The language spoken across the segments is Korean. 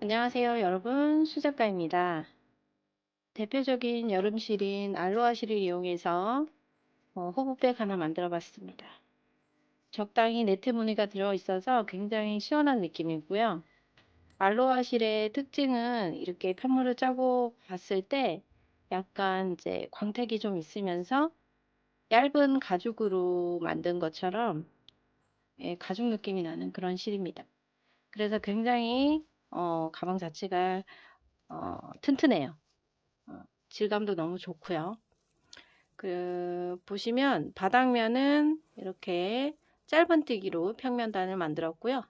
안녕하세요, 여러분. 수작가입니다. 대표적인 여름실인 알로하실을 이용해서 호브백 하나 만들어 봤습니다. 적당히 네트 무늬가 들어 있어서 굉장히 시원한 느낌이고요. 알로하실의 특징은 이렇게 편물을 짜고 봤을 때 약간 이제 광택이 좀 있으면서 얇은 가죽으로 만든 것처럼 가죽 느낌이 나는 그런 실입니다. 그래서 굉장히 가방 자체가 튼튼해요. 질감도 너무 좋고요. 보시면 바닥면은 이렇게 짧은뜨기로 평면단을 만들었고요.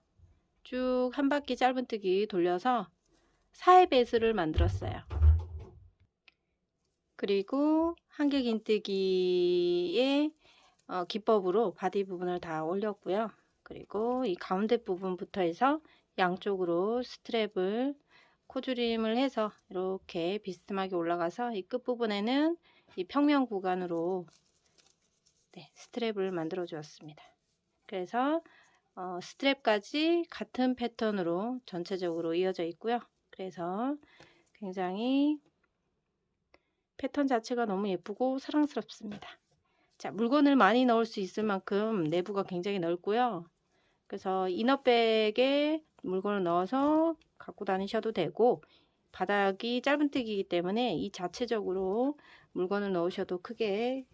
쭉 한 바퀴 짧은뜨기 돌려서 사의 배수를 만들었어요. 그리고 한길긴뜨기의 기법으로 바디 부분을 다 올렸고요. 그리고 이 가운데 부분부터 해서 양쪽으로 스트랩을 코줄임을 해서 이렇게 비스듬하게 올라가서 이 끝부분에는 이 평면 구간으로 스트랩을 만들어 주었습니다. 그래서 스트랩까지 같은 패턴으로 전체적으로 이어져 있고요. 그래서 굉장히 패턴 자체가 너무 예쁘고 사랑스럽습니다. 자, 물건을 많이 넣을 수 있을 만큼 내부가 굉장히 넓고요. 그래서 이너백에 물건을 넣어서 갖고 다니셔도 되고, 바닥이 짧은뜨기이기 때문에 이 자체적으로 물건을 넣으셔도 크게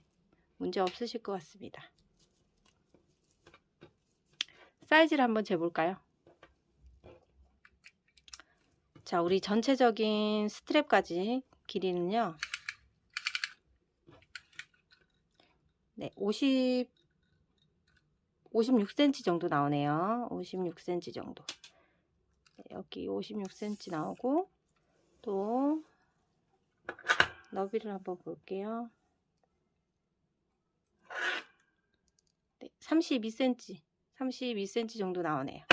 문제 없으실 것 같습니다. 사이즈를 한번 재볼까요? 자, 우리 전체적인 스트랩까지 길이는요, 56cm 정도 나오네요. 56cm 정도. 여기 56cm 나오고, 또 너비를 한번 볼게요. 32cm 정도 나오네요.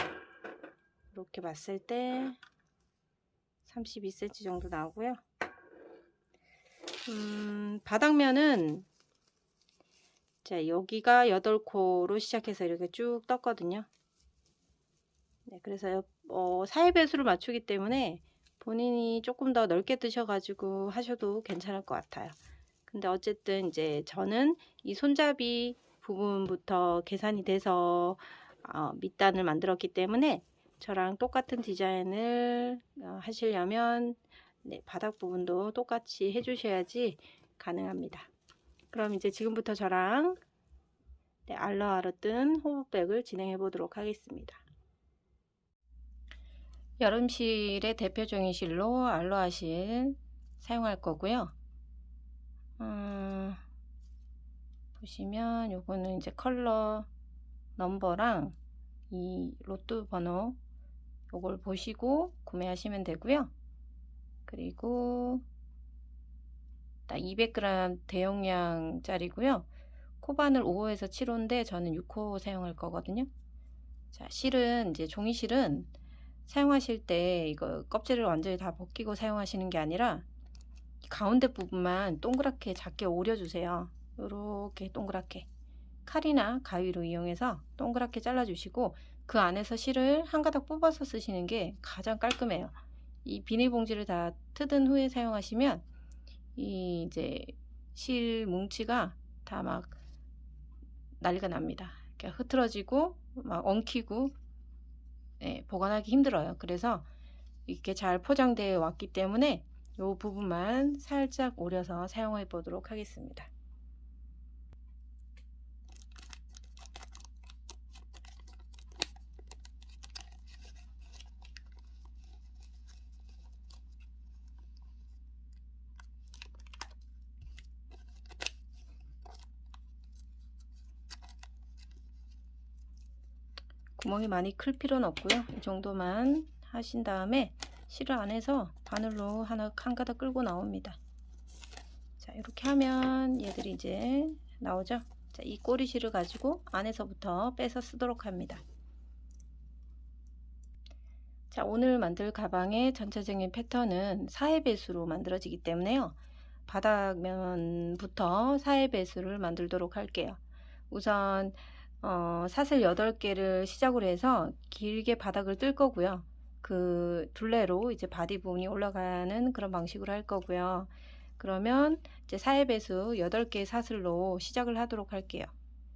이렇게 봤을 때 32cm 정도 나오고요. 바닥면은 자, 여기가 8코로 시작해서 이렇게 쭉 떴거든요. 네, 그래서 사이 배수를 맞추기 때문에 본인이 조금 더 넓게 뜨셔가지고 하셔도 괜찮을 것 같아요. 근데 어쨌든 이제 저는 이 손잡이 부분부터 계산이 돼서 밑단을 만들었기 때문에 저랑 똑같은 디자인을 하시려면 바닥 부분도 똑같이 해주셔야지 가능합니다. 그럼 이제 지금부터 저랑 알러하러 뜬 호브백을 진행해 보도록 하겠습니다. 여름실의 대표적인 실로 알로하실 사용할 거고요. 보시면 요거는 이제 컬러 넘버랑 이 로또 번호 요걸 보시고 구매하시면 되고요. 그리고 200g 대용량 짜리고요. 코바늘 5호에서 7호인데 저는 6호 사용할 거거든요. 자, 실은 이제 종이실은 사용하실 때 이거 껍질을 완전히 다 벗기고 사용하시는 게 아니라 가운데 부분만 동그랗게 작게 오려주세요. 이렇게 동그랗게 칼이나 가위로 이용해서 동그랗게 잘라주시고 그 안에서 실을 한 가닥 뽑아서 쓰시는 게 가장 깔끔해요. 이 비닐봉지를 다 뜯은 후에 사용하시면 이 이제 실 뭉치가 다 막 난리가 납니다. 이렇게 흐트러지고 막 엉키고 보관하기 힘들어요. 그래서 이렇게 잘 포장되어 왔기 때문에 이 부분만 살짝 오려서 사용해 보도록 하겠습니다. 구멍이 많이 클 필요는 없고요. 이 정도만 하신 다음에 실을 안에서 바늘로 한 가닥 끌고 나옵니다. 자, 이렇게 하면 얘들이 이제 나오죠. 자, 이 꼬리실을 가지고 안에서부터 빼서 쓰도록 합니다. 자, 오늘 만들 가방의 전체적인 패턴은 사의 배수로 만들어지기 때문에요. 바닥면부터 사의 배수를 만들도록 할게요. 우선 사슬 8개를 시작으로 해서 길게 바닥을 뜰 거고요. 그 둘레로 이제 바디 부분이 올라가는 그런 방식으로 할 거고요. 그러면 이제 사회배수 8개의 사슬로 시작을 하도록 할게요.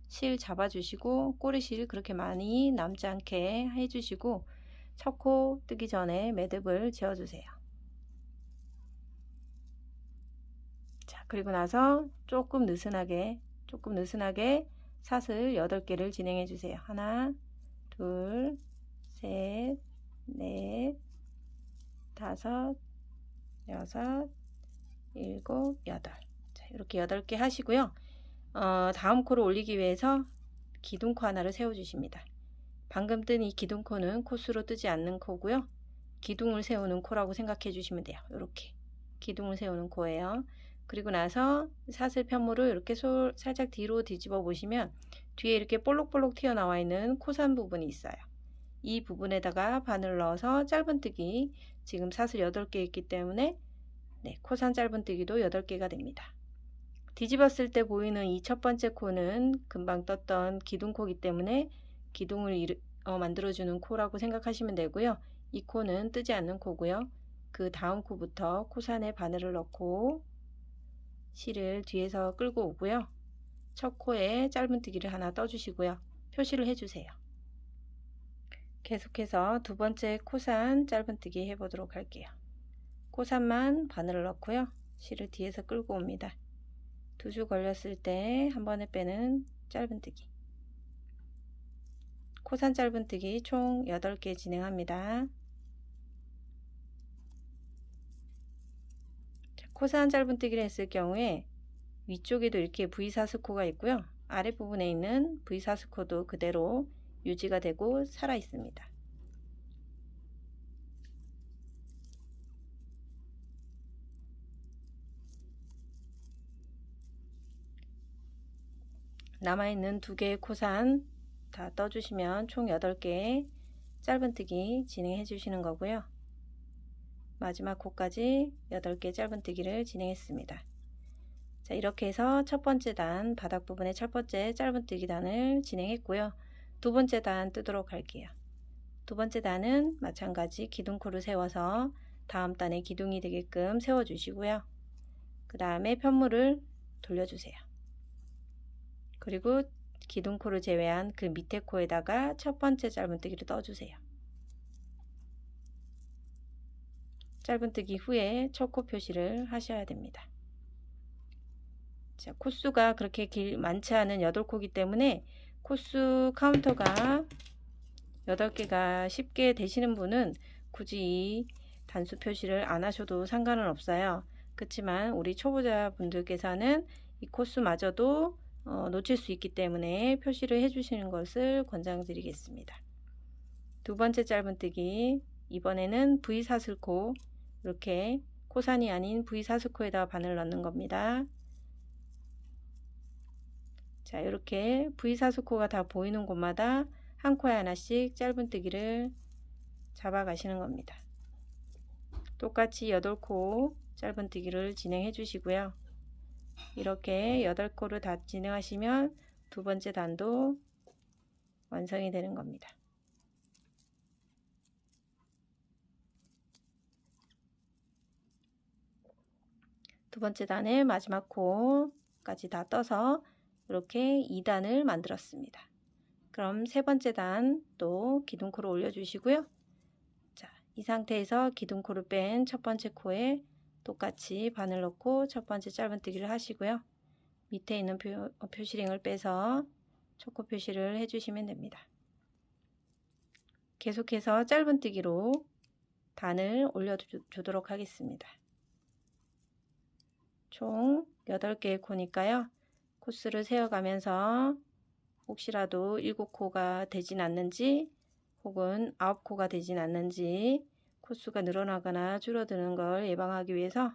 실 잡아주시고 꼬리실 그렇게 많이 남지 않게 해주시고 첫 코 뜨기 전에 매듭을 지어주세요. 자, 그리고 나서 조금 느슨하게 사슬 8개를 진행해 주세요. 하나, 둘, 셋, 넷, 다섯, 여섯, 일곱, 여덟. 자, 이렇게 8개 하시고요. 다음 코를 올리기 위해서 기둥코 하나를 세워 주십니다. 방금 뜬 이 기둥코는 코수로 뜨지 않는 코고요. 기둥을 세우는 코라고 생각해 주시면 돼요. 이렇게 기둥을 세우는 코예요. 그리고 나서 사슬 편물을 이렇게 살짝 뒤로 뒤집어 보시면 뒤에 이렇게 볼록볼록 튀어나와 있는 코산 부분이 있어요. 이 부분에다가 바늘을 넣어서 짧은뜨기, 지금 사슬 8개 있기 때문에 코산 짧은뜨기도 8개가 됩니다. 뒤집었을 때 보이는 이 첫 번째 코는 금방 떴던 기둥코이기 때문에 기둥을 만들어주는 코라고 생각하시면 되고요. 이 코는 뜨지 않는 코고요. 그 다음 코부터 코산에 바늘을 넣고 실을 뒤에서 끌고 오고요. 첫 코에 짧은뜨기를 하나 떠주시고요. 표시를 해주세요. 계속해서 두 번째 코산 짧은뜨기 해보도록 할게요. 코산만 바늘을 넣고요. 실을 뒤에서 끌고 옵니다. 두 줄 걸렸을 때 한 번에 빼는 짧은뜨기. 코산 짧은뜨기 총 8개 진행합니다. 자, 코산 짧은뜨기를 했을 경우에 위쪽에도 이렇게 V사슬코가 있고요. 아랫부분에 있는 V사슬코도 그대로 유지가 되고 살아 있습니다. 남아있는 2개의 코산 다 떠주시면 총 8개의 짧은뜨기 진행해 주시는 거고요. 마지막 코까지 8개 짧은뜨기를 진행했습니다. 자, 이렇게 해서 첫 번째 단 바닥 부분에 첫 번째 짧은뜨기 단을 진행했고요. 두 번째 단 뜨도록 할게요. 두 번째 단은 마찬가지 기둥코를 세워서 다음 단에 기둥이 되게끔 세워 주시고요. 그 다음에 편물을 돌려주세요. 그리고 기둥코를 제외한 그 밑에 코에다가 첫 번째 짧은뜨기를 떠주세요. 짧은뜨기 후에 첫 코 표시를 하셔야 됩니다. 자, 코수가 그렇게 많지 않은 8코이기 때문에 코수 카운터가 8개가 쉽게 되시는 분은 굳이 이 단수 표시를 안 하셔도 상관은 없어요. 그렇지만 우리 초보자 분들께서는 이 코수마저도 놓칠 수 있기 때문에 표시를 해 주시는 것을 권장드리겠습니다. 두 번째 짧은뜨기, 이번에는 V사슬코, 이렇게 코산이 아닌 V사슬코에다가 바늘 넣는 겁니다. 자, 이렇게 V사슬코가 다 보이는 곳마다 한 코에 하나씩 짧은뜨기를 잡아 가시는 겁니다. 똑같이 8코 짧은뜨기를 진행해 주시고요. 이렇게 8코를 다 진행하시면 두 번째 단도 완성이 되는 겁니다. 두 번째 단의 마지막 코까지 다 떠서 이렇게 2단을 만들었습니다. 그럼 세 번째 단 또 기둥코를 올려 주시고요. 자, 이 상태에서 기둥코를 뺀 첫 번째 코에 똑같이 바늘 넣고 첫 번째 짧은뜨기를 하시고요. 밑에 있는 표시링을 빼서 첫 코 표시를 해주시면 됩니다. 계속해서 짧은뜨기로 단을 올려주도록 하겠습니다. 총 8개의 코니까요. 코스를 세어가면서 혹시라도 7코가 되진 않는지 혹은 9코가 되진 않는지 코수가 늘어나거나 줄어드는 걸 예방하기 위해서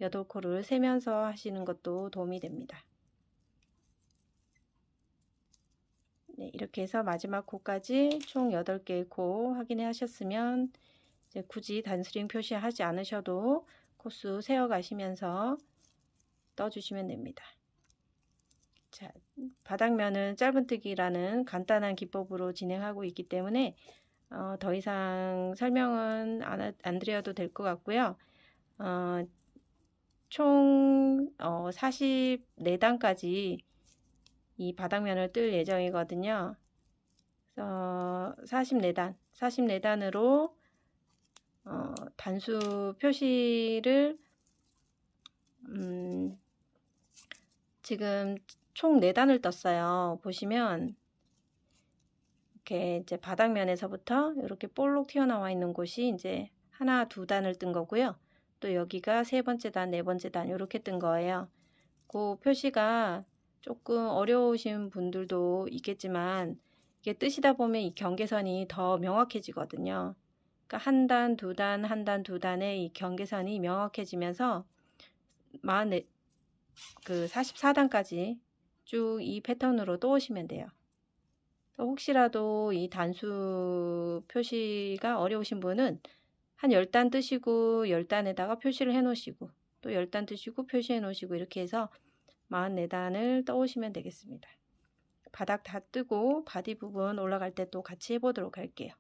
8코를 세면서 하시는 것도 도움이 됩니다. 네, 이렇게 해서 마지막 코까지 총 8개의 코 확인해 하셨으면 이제 굳이 단스링 표시하지 않으셔도 코수 세어 가시면서 떠주시면 됩니다. 자, 바닥면은 짧은뜨기라는 간단한 기법으로 진행하고 있기 때문에 더 이상 설명은 안 드려도 될 것 같고요. 총 44단까지 이 바닥면을 뜰 예정이거든요. 그래서 44단으로 단수 표시를 지금 총 4단을 떴어요. 보시면 이렇게 이제 바닥면에서부터 이렇게 볼록 튀어나와 있는 곳이 이제 하나, 2단을 뜬 거고요. 또 여기가 3번째 단, 4번째 단 이렇게 뜬 거예요. 그 표시가 조금 어려우신 분들도 있겠지만 이게 뜨시다 보면 이 경계선이 더 명확해지거든요. 그러니까 한 단, 2단, 한 단, 2단의 이 경계선이 명확해지면서 44단까지 쭉 이 패턴으로 떠오시면 돼요. 혹시라도 이 단수 표시가 어려우신 분은 한 10단 뜨시고 10단에다가 표시를 해 놓으시고 또 10단 뜨시고 표시해 놓으시고 이렇게 해서 44단을 떠오시면 되겠습니다. 바닥 다 뜨고 바디 부분 올라갈 때 또 같이 해보도록 할게요.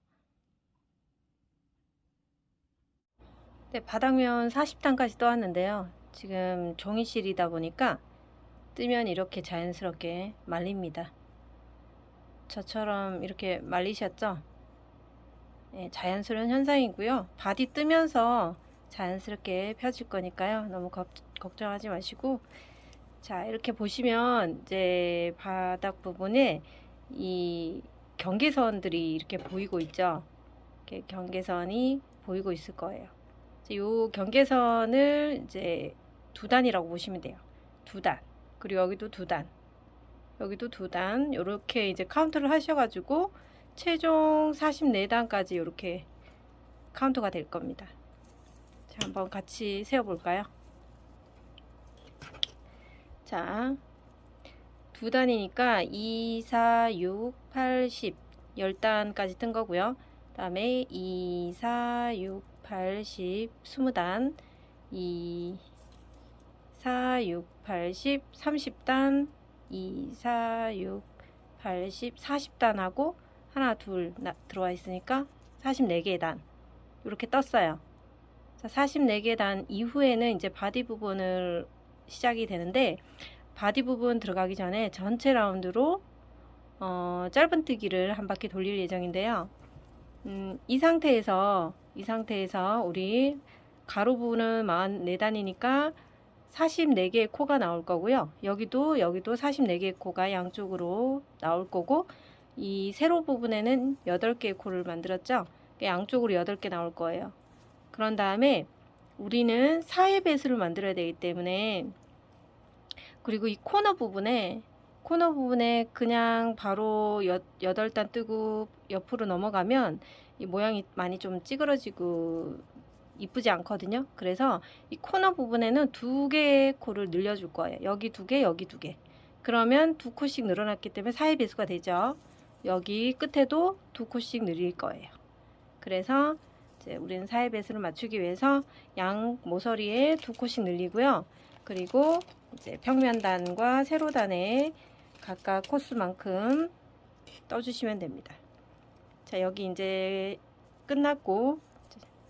네, 바닥면 40단까지 떠왔는데요. 지금 종이실이다 보니까 뜨면 이렇게 자연스럽게 말립니다. 저처럼 이렇게 말리셨죠? 네, 자연스러운 현상이고요. 바디 뜨면서 자연스럽게 펴질 거니까요. 너무 걱정하지 마시고, 자, 이렇게 보시면 이제 바닥 부분에 이 경계선들이 이렇게 보이고 있죠. 이렇게 경계선이 보이고 있을 거예요. 이 경계선을 이제 2단이라고 보시면 돼요. 2단. 그리고 여기도 2단. 여기도 2단. 이렇게 이제 카운트를 하셔가지고 최종 44단까지 이렇게 카운트가 될 겁니다. 자, 한번 같이 세어볼까요? 자, 2단이니까 2, 4, 6, 8, 10 10단까지 뜬 거고요. 그 다음에 2, 4, 6, 8, 10 20단 2, 4, 6, 8, 10 30단 2, 4, 6, 8, 10 40단하고 하나 둘 들어와 있으니까 44개의 단 이렇게 떴어요. 자, 44개 단 이후에는 이제 바디 부분을 시작이 되는데 바디 부분 들어가기 전에 전체 라운드로 짧은뜨기를 한 바퀴 돌릴 예정인데요. 이 상태에서 우리 가로 부분은 44단이니까 44개의 코가 나올 거고요. 여기도 44개의 코가 양쪽으로 나올 거고 이 세로 부분에는 8개의 코를 만들었죠. 양쪽으로 8개 나올 거예요. 그런 다음에 우리는 4의 배수를 만들어야 되기 때문에 그리고 이 코너 부분에 그냥 바로 8단 뜨고 옆으로 넘어가면 이 모양이 많이 좀 찌그러지고 이쁘지 않거든요. 그래서 이 코너 부분에는 2개의 코를 늘려줄 거예요. 여기 2개, 여기 2개. 그러면 2코씩 늘어났기 때문에 4의 배수가 되죠. 여기 끝에도 2코씩 늘릴 거예요. 그래서 이제 우리는 4의 배수를 맞추기 위해서 양 모서리에 2코씩 늘리고요. 그리고 이제 평면단과 세로단에 각각 코수만큼 떠주시면 됩니다. 자, 여기 이제 끝났고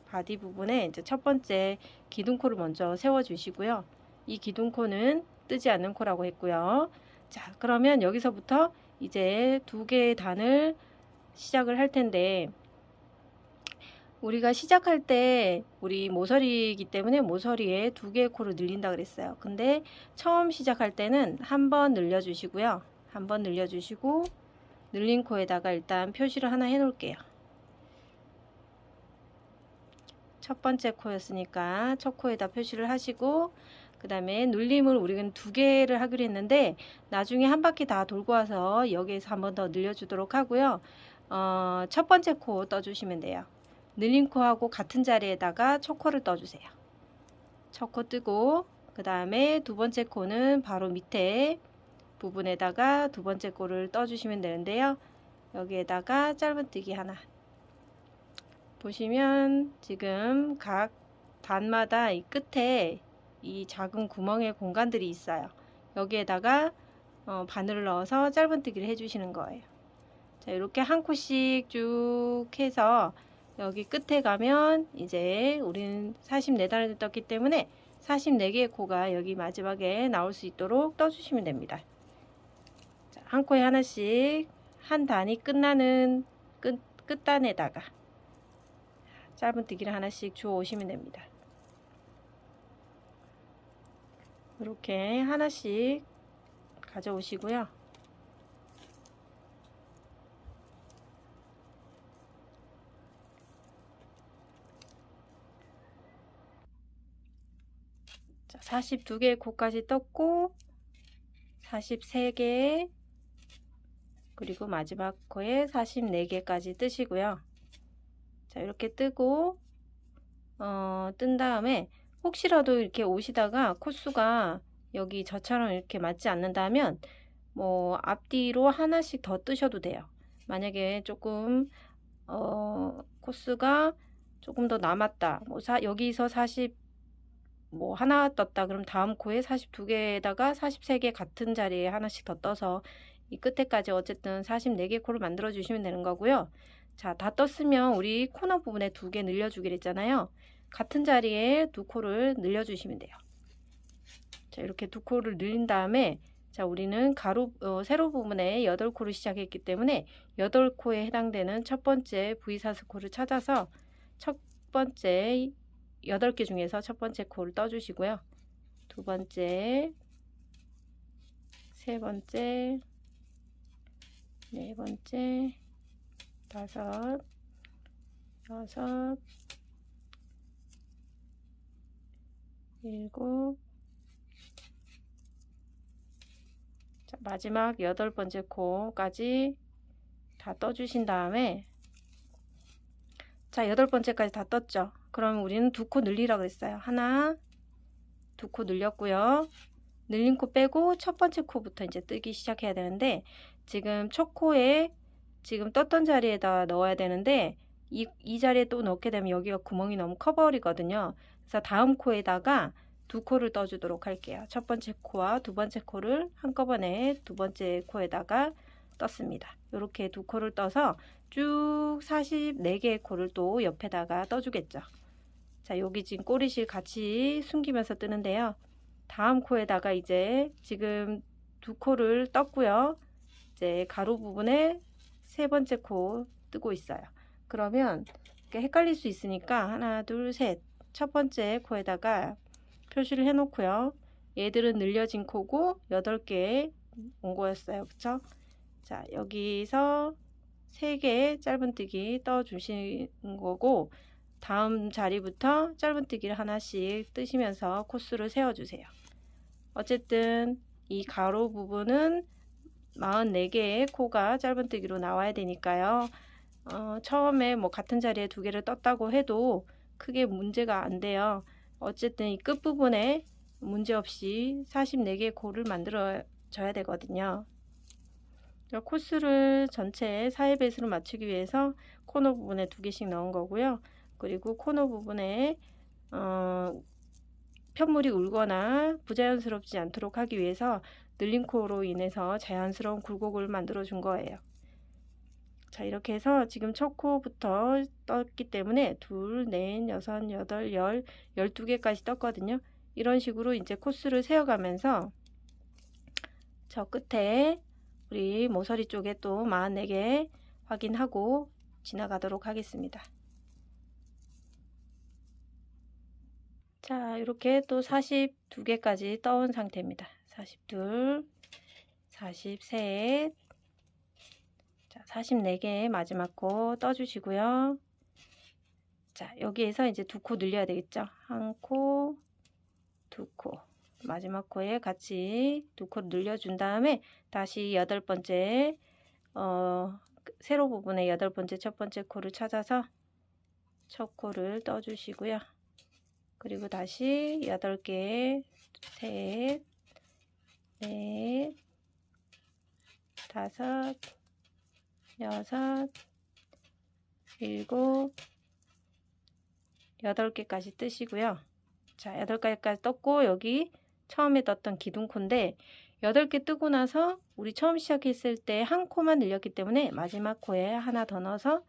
바디 부분에 이제 첫 번째 기둥코를 먼저 세워 주시고요. 이 기둥코는 뜨지 않는 코라고 했고요. 자, 그러면 여기서부터 이제 2개의 단을 시작을 할 텐데 우리가 시작할 때 우리 모서리이기 때문에 모서리에 2개의 코를 늘린다 그랬어요. 근데 처음 시작할 때는 한 번 늘려주시고요. 한 번 늘려주시고 늘린 코에다가 일단 표시를 하나 해 놓을게요. 첫 번째 코였으니까 첫 코에다 표시를 하시고 그 다음에 눌림을 우리는 2개를 하기로 했는데 나중에 한 바퀴 다 돌고 와서 여기에서 한 번 더 늘려주도록 하고요. 첫 번째 코 떠주시면 돼요. 늘린 코하고 같은 자리에다가 첫 코를 떠주세요. 첫 코 뜨고 그 다음에 두 번째 코는 바로 밑에 부분에다가 두 번째 코를 떠주시면 되는데요. 여기에다가 짧은뜨기 하나. 보시면 지금 각 단마다 이 끝에 이 작은 구멍의 공간들이 있어요. 여기에다가 바늘을 넣어서 짧은뜨기를 해주시는 거예요. 자, 자, 이렇게 한 코씩 쭉 해서 여기 끝에 가면 이제 우리는 44단을 떴기 때문에 44개의 코가 여기 마지막에 나올 수 있도록 떠주시면 됩니다. 자, 한 코에 하나씩 한 단이 끝나는 끝단에다가 짧은뜨기를 하나씩 주워 오시면 됩니다. 이렇게 하나씩 가져오시고요. 자, 42개의 코까지 떴고 43개 그리고 마지막 코에 44개까지 뜨시고요. 자, 이렇게 뜨고 뜬 다음에 혹시라도 이렇게 오시다가 코수가 여기 저처럼 이렇게 맞지 않는다면 뭐 앞뒤로 하나씩 더 뜨셔도 돼요. 만약에 조금 코수가 조금 더 남았다. 뭐 여기서 40 뭐 하나 떴다. 그럼 다음 코에 42개에다가 43개 같은 자리에 하나씩 더 떠서 이 끝에까지 어쨌든 44개 코를 만들어 주시면 되는 거고요. 자, 다 떴으면 우리 코너 부분에 2개 늘려주기로 했잖아요. 같은 자리에 2코를 늘려주시면 돼요. 자, 이렇게 2코를 늘린 다음에 자, 우리는 세로 부분에 8코를 시작했기 때문에 8코에 해당되는 첫 번째 V사슬코를 찾아서 첫 번째 8개 중에서 첫 번째 코를 떠주시고요. 두 번째, 세 번째, 네 번째, 다섯, 여섯, 일곱, 자, 마지막 8번째 코까지 다 떠주신 다음에 자, 8번째까지 다 떴죠. 그럼 우리는 2코 늘리라 그랬어요. 하나, 2코 늘렸고요. 늘린 코 빼고 첫 번째 코부터 이제 뜨기 시작해야 되는데 지금 첫 코에 지금 떴던 자리에다 넣어야 되는데 이 자리에 또 넣게 되면 여기가 구멍이 너무 커버리거든요. 그래서 다음 코에다가 2코를 떠주도록 할게요. 첫 번째 코와 두 번째 코를 한꺼번에 두 번째 코에다가 떴습니다. 이렇게 2코를 떠서 쭉 44개의 코를 또 옆에다가 떠주겠죠. 자, 여기 지금 꼬리실 같이 숨기면서 뜨는데요. 다음 코에다가 이제 지금 2코를 떴고요. 이제 가로 부분에 세 번째 코 뜨고 있어요. 그러면 이렇게 헷갈릴 수 있으니까 하나, 둘, 셋. 첫 번째 코에다가 표시를 해 놓고요. 얘들은 늘려진 코고 8개 온 거였어요. 그쵸? 자, 여기서 3개 짧은뜨기 떠 주시는 거고 다음 자리부터 짧은뜨기를 하나씩 뜨시면서 코수를 세워 주세요. 어쨌든 이 가로 부분은 44개의 코가 짧은뜨기로 나와야 되니까요. 처음에 뭐 같은 자리에 2개를 떴다고 해도 크게 문제가 안 돼요. 어쨌든 이 끝부분에 문제없이 44개의 코를 만들어 줘야 되거든요. 코수를 전체 4의 배수로 맞추기 위해서 코너 부분에 2개씩 넣은 거고요. 그리고 코너 부분에 편물이 울거나 부자연스럽지 않도록 하기 위해서 늘린 코로 인해서 자연스러운 굴곡을 만들어 준 거예요. 자, 이렇게 해서 지금 첫 코부터 떴기 때문에 2, 4, 6, 8, 10, 12개까지 떴거든요. 이런 식으로 이제 코수를 세어가면서 저 끝에 우리 모서리 쪽에 또 44개 확인하고 지나가도록 하겠습니다. 자, 이렇게 또 42개까지 떠온 상태입니다. 42, 43, 자, 44개 마지막 코 떠주시고요. 자, 여기에서 이제 2코 늘려야 되겠죠. 한 코, 2코. 마지막 코에 같이 2코를 늘려준 다음에 다시 8번째 세로 부분의 8번째 첫 번째 코를 찾아서 첫 코를 떠주시고요. 그리고 다시 8개, 셋, 넷, 다섯, 여섯, 일곱, 8개까지 뜨시고요. 자, 8개까지 떴고 여기 처음에 떴던 기둥코인데 8개 뜨고 나서 우리 처음 시작했을 때 한 코만 늘렸기 때문에 마지막 코에 하나 더 넣어서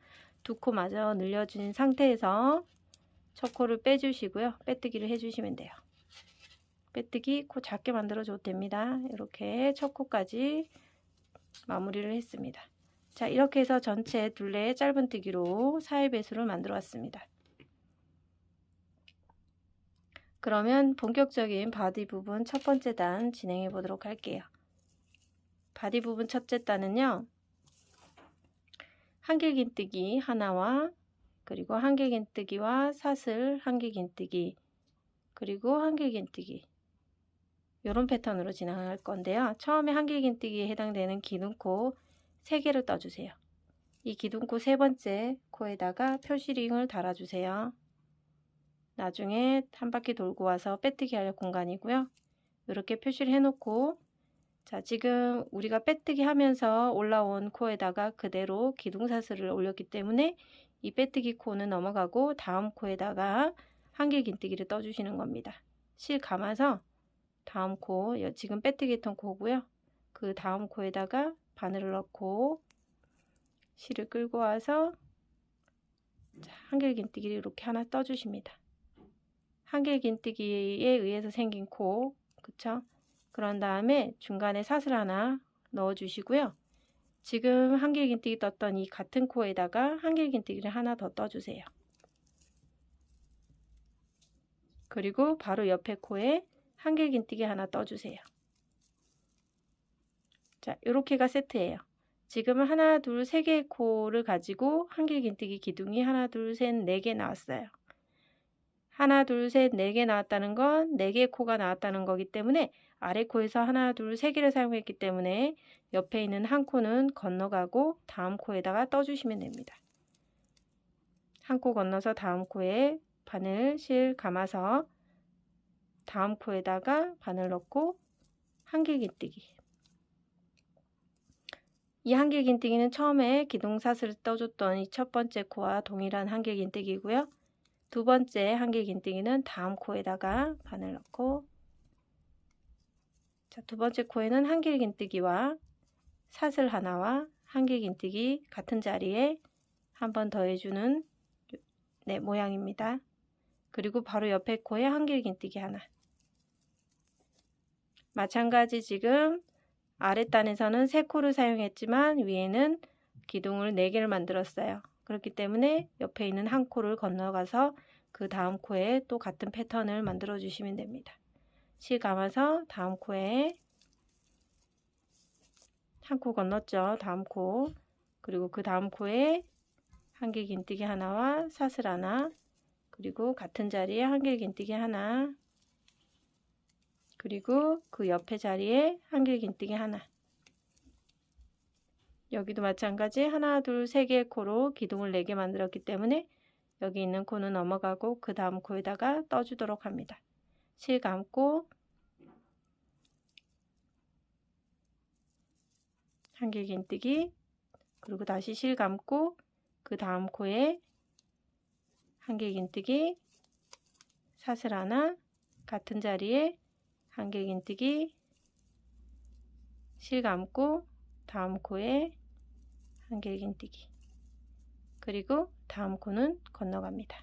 2코 마저 늘려준 상태에서 첫 코를 빼주시고요. 빼뜨기를 해주시면 돼요. 빼뜨기 코 작게 만들어 줘도 됩니다. 이렇게 첫 코까지 마무리를 했습니다. 자, 이렇게 해서 전체 둘레 짧은뜨기로 사이배수를 만들어 왔습니다. 그러면 본격적인 바디 부분 첫 번째 단 진행해 보도록 할게요. 바디 부분 첫째 단은요, 한길긴뜨기 하나와 그리고 한길긴뜨기와 사슬 한길긴뜨기 그리고 한길긴뜨기 이런 패턴으로 진행할 건데요. 처음에 한길긴뜨기에 해당되는 기둥코 3개를 떠주세요. 이 기둥코 세 번째 코에다가 표시링을 달아주세요. 나중에 한 바퀴 돌고 와서 빼뜨기 할 공간이고요. 이렇게 표시를 해놓고, 자, 지금 우리가 빼뜨기 하면서 올라온 코에다가 그대로 기둥사슬을 올렸기 때문에 이 빼뜨기 코는 넘어가고 다음 코에다가 한길긴뜨기를 떠주시는 겁니다. 실 감아서 다음 코, 지금 빼뜨기 했던 코고요. 그 다음 코에다가 바늘을 넣고 실을 끌고 와서 한길긴뜨기를 이렇게 하나 떠주십니다. 한길긴뜨기에 의해서 생긴 코, 그쵸? 그런 다음에 중간에 사슬 하나 넣어주시고요. 지금 한길긴뜨기 떴던 이 같은 코에다가 한길긴뜨기를 하나 더 떠주세요. 그리고 바로 옆에 코에 한길긴뜨기 하나 떠주세요. 자, 요렇게가 세트예요. 지금은 하나, 둘, 세 개의 코를 가지고 한길긴뜨기 기둥이 하나, 둘, 셋, 4개 나왔어요. 하나, 둘, 셋, 4개 나왔다는 건 4개의 코가 나왔다는 거기 때문에 아래 코에서 하나, 둘, 3개를 사용했기 때문에 옆에 있는 한 코는 건너가고 다음 코에다가 떠주시면 됩니다. 한 코 건너서 다음 코에 바늘 실 감아서 다음 코에다가 바늘 넣고 한길긴뜨기. 이 한길긴뜨기는 처음에 기둥사슬을 떠줬던 이 첫 번째 코와 동일한 한길긴뜨기고요. 두 번째 한길긴뜨기는 다음 코에다가 바늘 넣고, 자, 두 번째 코에는 한길긴뜨기와 사슬 하나와 한길긴뜨기 같은 자리에 한 번 더 해주는 모양입니다. 그리고 바로 옆에 코에 한길긴뜨기 하나. 마찬가지 지금 아랫단에서는 3코를 사용했지만 위에는 기둥을 4개를 만들었어요. 그렇기 때문에 옆에 있는 한 코를 건너가서 그 다음 코에 또 같은 패턴을 만들어 주시면 됩니다. 실 감아서 다음 코에 한 코 건넜죠. 다음 코. 그리고 그 다음 코에 한길긴뜨기 하나와 사슬 하나, 그리고 같은 자리에 한길긴뜨기 하나, 그리고 그 옆에 자리에 한길긴뜨기 하나. 여기도 마찬가지 하나, 둘, 세 개의 코로 기둥을 4개 만들었기 때문에 여기 있는 코는 넘어가고 그 다음 코에다가 떠주도록 합니다. 실 감고 한길긴뜨기, 그리고 다시 실 감고 그 다음 코에 한길긴뜨기, 사슬 하나, 같은 자리에 한길긴뜨기, 실 감고 다음 코에 한길긴뜨기, 그리고 다음 코는 건너갑니다.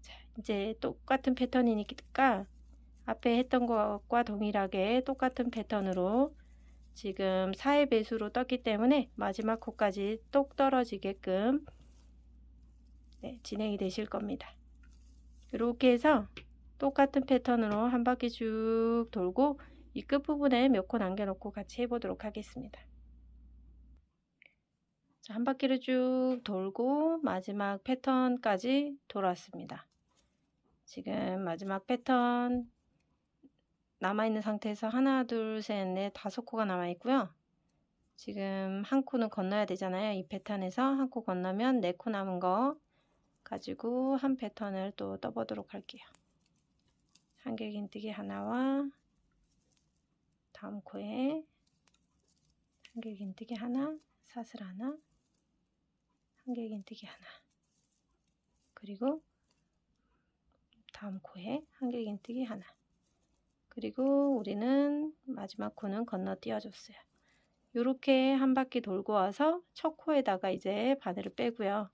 자, 이제 똑같은 패턴이니까 앞에 했던 것과 동일하게 똑같은 패턴으로 지금 4의 배수로 떴기 때문에 마지막 코까지 똑 떨어지게끔 진행이 되실 겁니다. 이렇게 해서 똑같은 패턴으로 한 바퀴 쭉 돌고 이 끝부분에 몇 코 남겨놓고 같이 해보도록 하겠습니다. 자, 한 바퀴를 쭉 돌고 마지막 패턴까지 돌았습니다. 지금 마지막 패턴 남아있는 상태에서 하나, 둘, 셋, 넷, 5코가 남아있고요. 지금 한 코는 건너야 되잖아요. 이 패턴에서 한 코 건너면 4코 남은 거 가지고 한 패턴을 또 떠보도록 할게요. 한길긴뜨기 하나와 다음 코에 한길긴뜨기 하나, 사슬 하나, 한길긴뜨기 하나, 그리고 다음 코에 한길긴뜨기 하나, 그리고 우리는 마지막 코는 건너뛰어 줬어요. 요렇게 한 바퀴 돌고 와서 첫 코에다가 이제 바늘을 빼고요.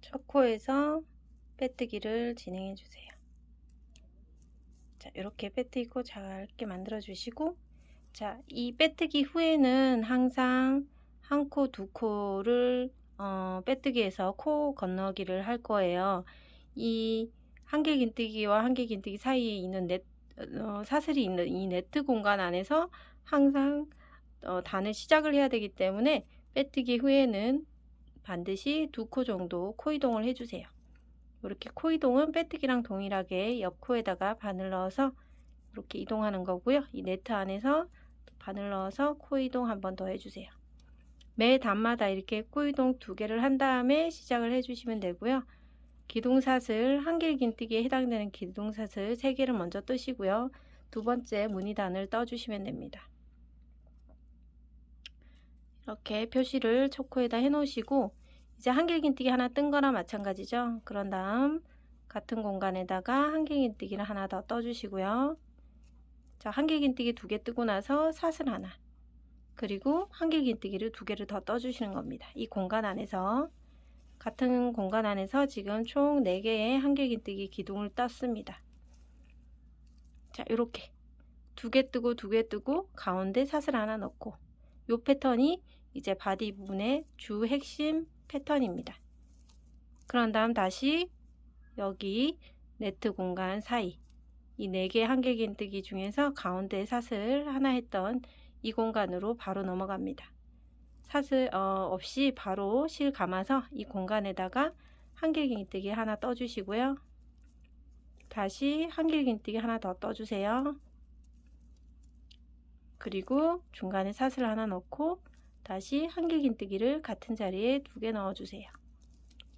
첫 코에서 빼뜨기를 진행해 주세요. 자, 이렇게 빼뜨고 잘게 만들어 주시고, 자, 이 빼뜨기 후에는 항상 한 코, 두 코를 빼뜨기해서 코 건너기를 할 거예요. 이 한길긴뜨기와 한길긴뜨기 사이에 있는 사슬이 있는 이 네트 공간 안에서 항상 단을 시작을 해야 되기 때문에 빼뜨기 후에는 반드시 두 코 정도 코 이동을 해주세요. 이렇게 코 이동은 빼뜨기랑 동일하게 옆 코에다가 바늘 넣어서 이렇게 이동하는 거고요. 이 네트 안에서 바늘 넣어서 코 이동 한 번 더 해주세요. 매 단마다 이렇게 코 이동 2개를 한 다음에 시작을 해주시면 되고요. 기둥사슬, 한길긴뜨기에 해당되는 기둥사슬 3개를 먼저 뜨시고요. 두 번째 무늬단을 떠주시면 됩니다. 이렇게 표시를 첫 코에다 해 놓으시고, 이제 한길긴뜨기 하나 뜬 거나 마찬가지죠. 그런 다음 같은 공간에다가 한길긴뜨기를 하나 더 떠주시고요. 자, 한길긴뜨기 2개 뜨고 나서 사슬 하나, 그리고 한길긴뜨기를 2개를 더 떠주시는 겁니다. 이 공간 안에서, 같은 공간 안에서 지금 총 4개의 한길긴뜨기 기둥을 떴습니다. 자, 이렇게 2개 뜨고 2개 뜨고 가운데 사슬 하나 넣고, 이 패턴이 이제 바디 부분의 주 핵심 패턴입니다. 그런 다음 다시 여기 네트 공간 사이 이 4개 한길긴뜨기 중에서 가운데 사슬 하나 했던 이 공간으로 바로 넘어갑니다. 사슬 없이 바로 실 감아서 이 공간에다가 한길긴뜨기 하나 떠주시고요. 다시 한길긴뜨기 하나 더 떠주세요. 그리고 중간에 사슬 하나 넣고 다시 한길긴뜨기를 같은 자리에 2개 넣어주세요.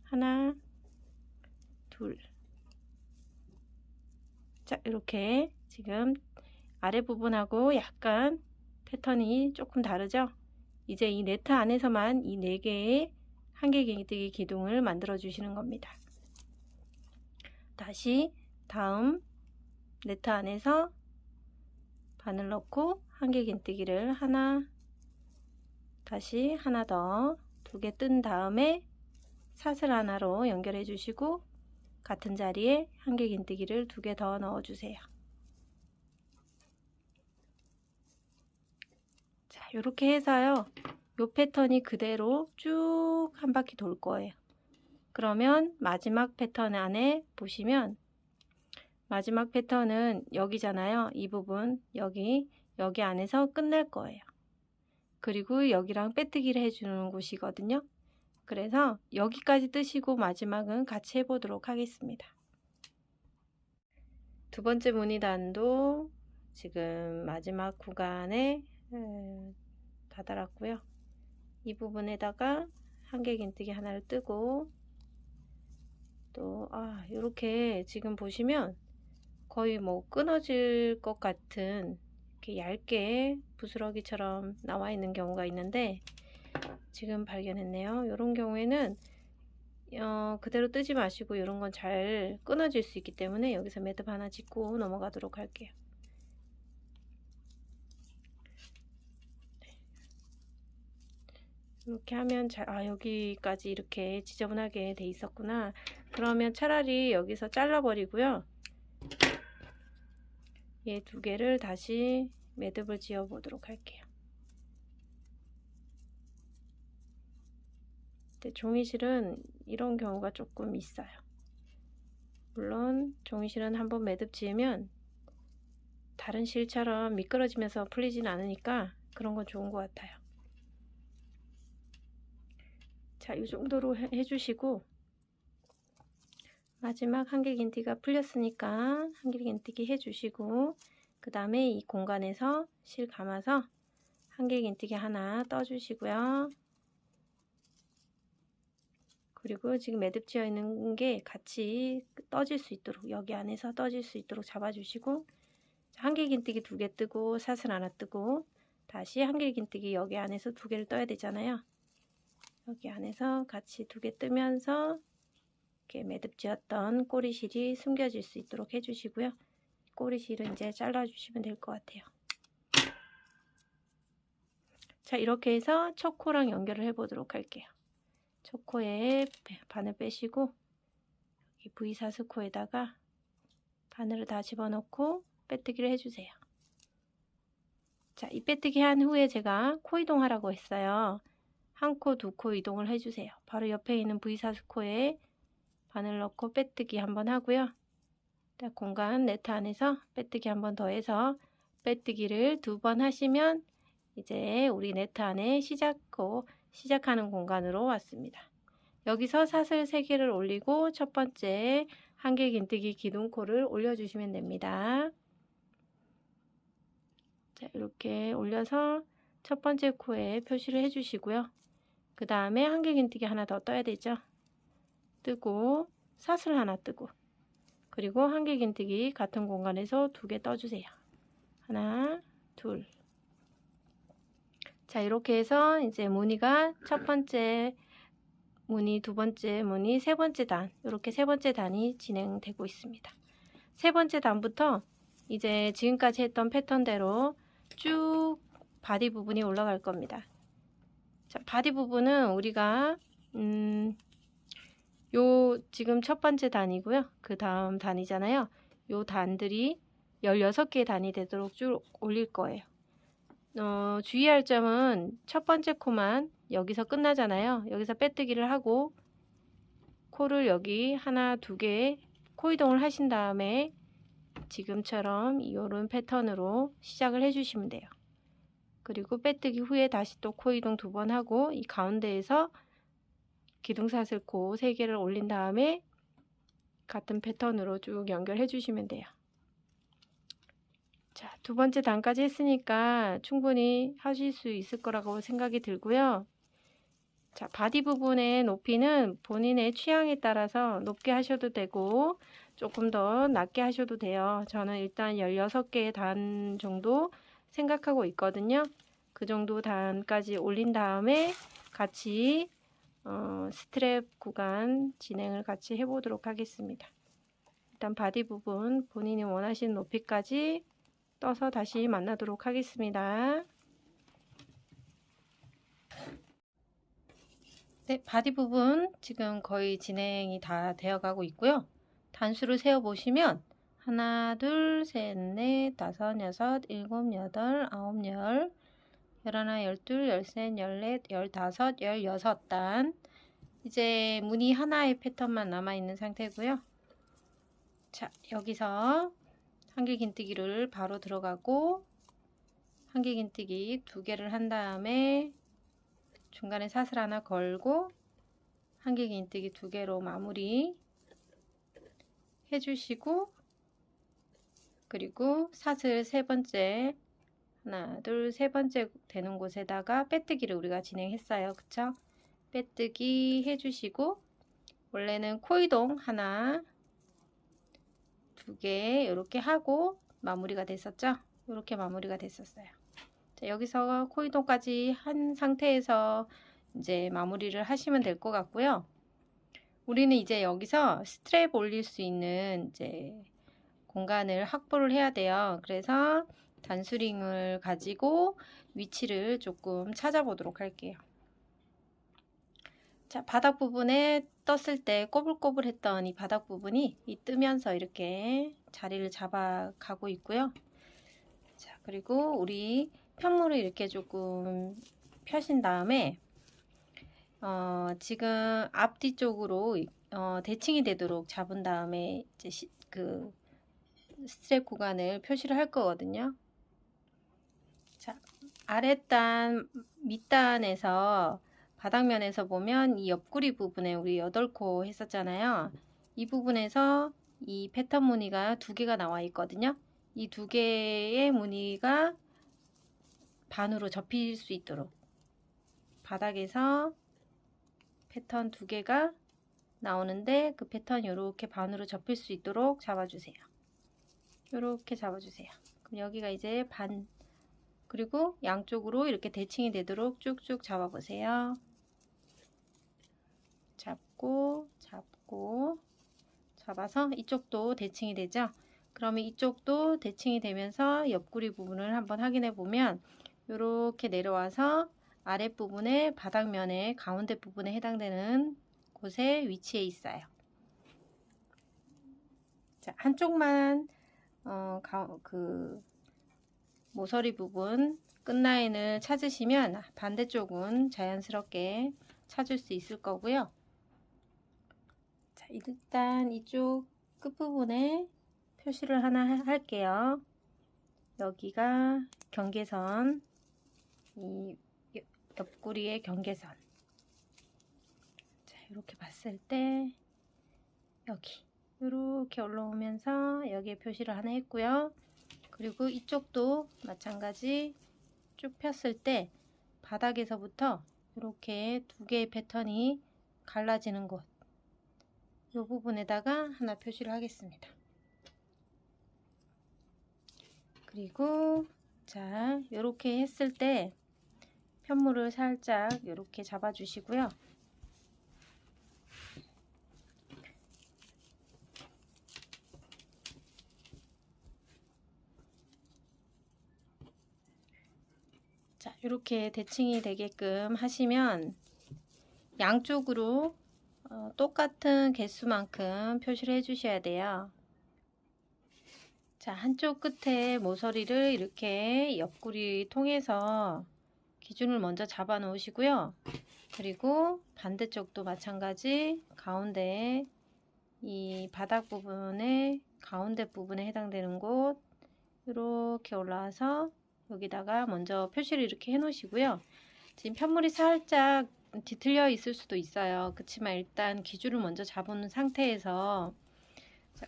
하나, 둘. 자, 이렇게 지금 아래 부분하고 약간 패턴이 조금 다르죠? 이제 이 네트 안에서만 이 4개의 한길긴뜨기 기둥을 만들어 주시는 겁니다. 다시 다음 네트 안에서 바늘 넣고 한길긴뜨기를 하나, 다시 하나 더 2개 뜬 다음에 사슬 하나로 연결해 주시고 같은 자리에 한길긴뜨기를 2개 더 넣어 주세요. 자, 이렇게 해서요, 요 패턴이 그대로 쭉 한 바퀴 돌 거예요. 그러면 마지막 패턴 안에 보시면 마지막 패턴은 여기잖아요. 이 부분 여기 안에서 끝날 거예요. 그리고 여기랑 빼뜨기를 해주는 곳이거든요. 그래서 여기까지 뜨시고 마지막은 같이 해보도록 하겠습니다. 두 번째 무늬단도 지금 마지막 구간에 다다랐고요. 이 부분에다가 한길긴뜨기 하나를 뜨고, 또 이렇게 지금 보시면 거의 뭐 끊어질 것 같은 이렇게 얇게 부스러기처럼 나와 있는 경우가 있는데 지금 발견했네요. 이런 경우에는 그대로 뜨지 마시고 이런 건 잘 끊어질 수 있기 때문에 여기서 매듭 하나 짓고 넘어가도록 할게요. 이렇게 하면 여기까지 이렇게 지저분하게 돼 있었구나. 그러면 차라리 여기서 잘라 버리고요. 얘 2개를 다시 매듭을 지어 보도록 할게요. 근데 종이실은 이런 경우가 조금 있어요. 물론 종이실은 한번 매듭 지으면 다른 실처럼 미끄러지면서 풀리진 않으니까 그런 건 좋은 것 같아요. 자, 이 정도로 해주시고 마지막 한길긴뜨기가 풀렸으니까 한길긴뜨기 해주시고, 그 다음에 이 공간에서 실 감아서 한길긴뜨기 하나 떠주시고요. 그리고 지금 매듭 지어 있는 게 같이 떠질 수 있도록, 여기 안에서 떠질 수 있도록 잡아주시고, 한길긴뜨기 2개 뜨고 사슬 하나 뜨고 다시 한길긴뜨기 여기 안에서 2개를 떠야 되잖아요. 여기 안에서 같이 두 개 뜨면서 이렇게 매듭지었던 꼬리실이 숨겨질 수 있도록 해주시고요. 꼬리실은 이제 잘라주시면 될 것 같아요. 자, 이렇게 해서 첫 코랑 연결을 해보도록 할게요. 첫 코에 바늘 빼시고 여기 V4스 코에다가 바늘을 다 집어넣고 빼뜨기를 해주세요. 자, 이 빼뜨기 한 후에 제가 코 이동하라고 했어요. 한 코, 두 코 이동을 해주세요. 바로 옆에 있는 V4스 코에 바늘 넣고 빼뜨기 한번 하고요. 공간 네트 안에서 빼뜨기 한번 더 해서 빼뜨기를 2번 하시면 이제 우리 네트 안에 시작하는 공간으로 왔습니다. 여기서 사슬 3개를 올리고 첫 번째 한길 긴뜨기 기둥코를 올려주시면 됩니다. 자, 이렇게 올려서 첫 번째 코에 표시를 해주시고요. 그 다음에 한길 긴뜨기 하나 더 떠야 되죠. 뜨고 사슬 하나 뜨고 그리고 한길 긴뜨기 같은 공간에서 2개 떠주세요. 하나, 둘. 자, 이렇게 해서 이제 무늬가 첫 번째 무늬, 두 번째 무늬, 세 번째 단, 이렇게 세 번째 단이 진행되고 있습니다. 세 번째 단부터 이제 지금까지 했던 패턴대로 쭉 바디 부분이 올라갈 겁니다. 자, 바디 부분은 우리가 요 지금 첫 번째 단이고요. 그 다음 단이잖아요. 요 단들이 16개의 단이 되도록 쭉 올릴 거예요. 주의할 점은 첫 번째 코만 여기서 끝나잖아요. 여기서 빼뜨기를 하고 코를 여기 하나, 2개 코 이동을 하신 다음에 지금처럼 이런 패턴으로 시작을 해주시면 돼요. 그리고 빼뜨기 후에 다시 또 코 이동 2번 하고 이 가운데에서 기둥사슬코 3개를 올린 다음에 같은 패턴으로 쭉 연결해 주시면 돼요. 자, 두 번째 단까지 했으니까 충분히 하실 수 있을 거라고 생각이 들고요. 자, 바디 부분의 높이는 본인의 취향에 따라서 높게 하셔도 되고 조금 더 낮게 하셔도 돼요. 저는 일단 16개의 단 정도 생각하고 있거든요. 그 정도 단까지 올린 다음에 같이 스트랩 구간 진행을 같이 해보도록 하겠습니다. 일단 바디 부분 본인이 원하시는 높이까지 떠서 다시 만나도록 하겠습니다. 네, 바디 부분 지금 거의 진행이 다 되어 가고 있고요. 단수를 세어 보시면 하나, 둘, 셋, 넷, 다섯, 여섯, 일곱, 여덟, 아홉, 열, 열하나, 열둘, 열셋, 열넷, 열다섯, 열여섯 단. 이제 무늬 하나의 패턴만 남아 있는 상태고요. 자, 여기서 한길 긴뜨기를 바로 들어가고 한길 긴뜨기 2개를 한 다음에 중간에 사슬 하나 걸고 한길 긴뜨기 2개로 마무리 해주시고 그리고 사슬 세 번째 하나, 둘, 세 번째 되는 곳에다가 빼뜨기를 우리가 진행했어요. 그쵸? 빼뜨기 해주시고 원래는 코 이동 하나, 2개 이렇게 하고 마무리가 됐었죠. 이렇게 마무리가 됐었어요. 자, 여기서 코 이동까지 한 상태에서 이제 마무리를 하시면 될 것 같고요. 우리는 이제 여기서 스트랩 올릴 수 있는 이제 공간을 확보를 해야 돼요. 그래서 단수링을 가지고 위치를 조금 찾아보도록 할게요. 자, 바닥 부분에 떴을 때 꼬불꼬불했던 이 바닥 부분이 뜨면서 이렇게 자리를 잡아 가고 있고요. 자, 그리고 우리 편물을 이렇게 조금 펴신 다음에 지금 앞뒤 쪽으로 대칭이 되도록 잡은 다음에 이제 그 스트랩 구간을 표시를 할 거거든요. 자, 아랫단 밑단에서 바닥면에서 보면 이 옆구리 부분에 우리 8코 했었잖아요. 이 부분에서 이 패턴 무늬가 2개가 나와 있거든요. 이 2개의 무늬가 반으로 접힐 수 있도록 바닥에서 패턴 2개가 나오는데 그 패턴 이렇게 반으로 접힐 수 있도록 잡아주세요. 이렇게 잡아주세요. 그럼 여기가 이제 반 그리고 양쪽으로 이렇게 대칭이 되도록 쭉쭉 잡아보세요. 잡아서 이쪽도 대칭이 되죠. 그러면 이쪽도 대칭이 되면서 옆구리 부분을 한번 확인해 보면 이렇게 내려와서 아랫부분에 바닥면의 가운데 부분에 해당되는 곳에 위치해 있어요. 자, 한쪽만 모서리 부분 끝라인을 찾으시면 반대쪽은 자연스럽게 찾을 수 있을 거고요. 자, 일단 이쪽 끝부분에 표시를 하나 할게요. 여기가 경계선, 이 옆구리의 경계선. 자, 이렇게 봤을 때 여기 이렇게 올라오면서 여기에 표시를 하나 했고요. 그리고 이쪽도 마찬가지 쭉 폈을 때 바닥에서부터 이렇게 두 개의 패턴이 갈라지는 곳, 이 부분에다가 하나 표시를 하겠습니다. 그리고 자, 이렇게 했을 때 편물을 살짝 이렇게 잡아 주시고요. 자, 이렇게 대칭이 되게끔 하시면 양쪽으로 똑같은 개수만큼 표시를 해 주셔야 돼요. 자, 한쪽 끝에 모서리를 이렇게 옆구리 통해서 기준을 먼저 잡아 놓으시고요. 그리고 반대쪽도 마찬가지 가운데 이 바닥 부분의 가운데 부분에 해당되는 곳 이렇게 올라와서 여기다가 먼저 표시를 이렇게 해 놓으시고요. 지금 편물이 살짝 뒤틀려 있을 수도 있어요. 그렇지만 일단 기준을 먼저 잡은 상태에서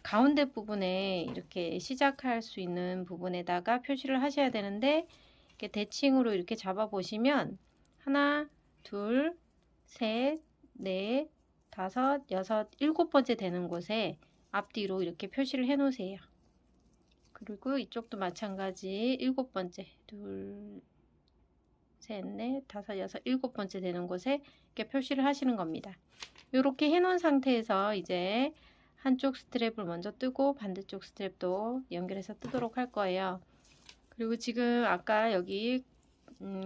가운데 부분에 이렇게 시작할 수 있는 부분에다가 표시를 하셔야 되는데, 이렇게 대칭으로 이렇게 잡아 보시면 하나, 둘, 셋, 넷, 다섯, 여섯, 일곱 번째 되는 곳에 앞뒤로 이렇게 표시를 해 놓으세요. 그리고 이쪽도 마찬가지 일곱 번째, 둘, 셋, 넷, 다섯, 여섯, 일곱 번째 되는 곳에 이렇게 표시를 하시는 겁니다. 이렇게 해 놓은 상태에서 이제 한쪽 스트랩을 먼저 뜨고 반대쪽 스트랩도 연결해서 뜨도록 할 거예요. 그리고 지금 아까 여기